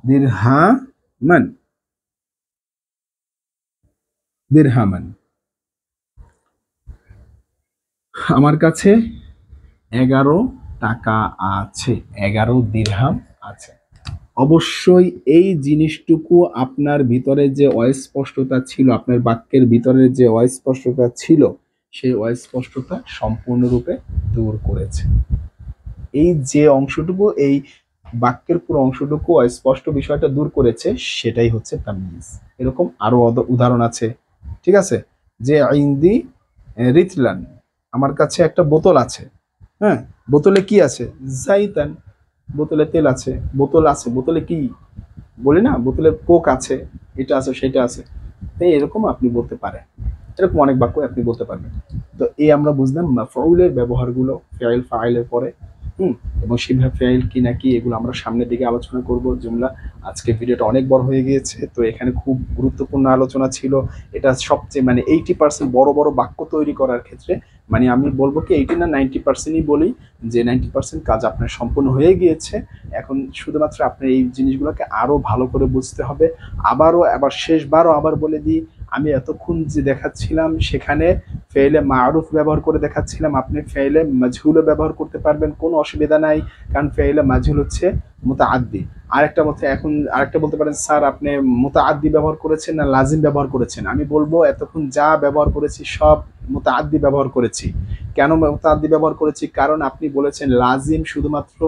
Speaker 1: দিরহামান, দিরহামান, আমার কাছে 11 টাকা আছে, 11 দিরহাম আছে। অবশ্যই এই জিনিসটুকু আপনার ভিতরে যে অস্পষ্টতা ছিল, আপনার বাক্যের ভিতরে যে অস্পষ্টতা ছিল, সেই অস্পষ্টতা সম্পূর্ণরূপে দূর করেছে। এই যে অংশটুকু, এই বাক্যের পুরো অংশটুকু অস্পষ্ট বিষয়টা দূর করেছে, সেটাই হচ্ছে তাময়িজ। এরকম আরো উদাহরণ আছে, ঠিক আছে? যে ইনদি রিতলান, আমার কাছে একটা বোতল আছে। হ্যাঁ, বোতলে কি আছে? জাইতান, বোতলে তেল আছে। বোতল আছে, বোতলে কি বলি না, বোতলে কোক আছে, এটা আছে, সেটা আছে। তাই এরকম আপনি বলতে পারেন, এরকম অনেক বাক্য আপনি বলতে পারবেন। তো এই আমরা বুঝলাম মাফউলের ব্যবহারগুলো ফাইল ফাইলের পরে। এবং সেভাবে ফাইল কি না কি এগুলো আমরা সামনের দিকে আলোচনা করব জুমলা। আজকে ভিডিওটা অনেক বড় হয়ে গিয়েছে, তো এখানে খুব গুরুত্বপূর্ণ আলোচনা ছিল। এটা সবচেয়ে মানে 80% বড় বড় বাক্য তৈরি করার ক্ষেত্রে, মানে আমি বলবো কি 80 না 90%ই বলি, যে 90% কাজ আপনার সম্পূর্ণ হয়ে গিয়েছে। এখন শুধুমাত্র আপনার এই জিনিসগুলোকে আরো ভালো করে বুঝতে হবে। আবার শেষবারও আবার বলে দিই, আমি এতক্ষণ যে দেখাচ্ছিলাম সেখানে ফেইলে মারুফ ব্যবহার করে দেখাচ্ছিলাম, আপনি ফেইলে মাজহুলও ব্যবহার করতে পারবেন, কোনো অসুবিধা নাই। কারণ ফেইলে মাজহুল হচ্ছে মুতাআদ্দি। আরেকটা মতে এখন আরেকটা বলতে পারেন, স্যার আপনি মুতাআদ্দি ব্যবহার করেছেন না লাজিম ব্যবহার করেছেন? আমি বলবো এতক্ষণ যা ব্যবহার করেছি সব মুতাআদ্দি ব্যবহার করেছি। কেন মুতাআদ্দি ব্যবহার করেছি? কারণ আপনি বলেছেন লাজিম শুধুমাত্র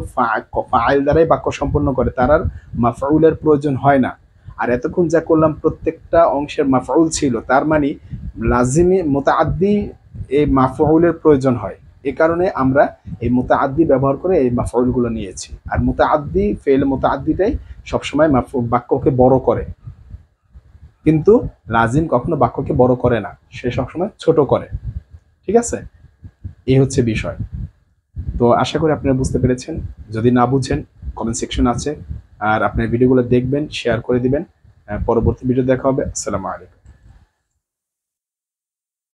Speaker 1: ফাইল দ্বারাই বাক্য সম্পন্ন করে, তার আর মাফউলের প্রয়োজন হয় না। আর এতক্ষণ যা করলাম প্রত্যেকটা অংশের মাফউল ছিল, তার মানে লাজিমি মুতাআদ্দি এই মাফউলের প্রয়োজন হয়। এ কারণে আমরা এই মুতাআদ্দি ব্যবহার করে এই মাফউলগুলো নিয়েছি। আর মুতাআদ্দি ফেল মুতাআদ্দিটাই সবসময় বাক্যকে বড় করে, কিন্তু লাজিম কখনো বাক্যকে বড় করে না, সে সবসময় ছোট করে। ঠিক আছে? এই হচ্ছে বিষয়। তো আশা করি আপনারা বুঝতে পেরেছেন। যদি না বুঝেন কমেন্ট সেকশন আছে, আর আপনার ভিডিওগুলো দেখবেন, শেয়ার করে দিবেন। পরবর্তী ভিডিও দেখা হবে। আসসালামু আলাইকুম।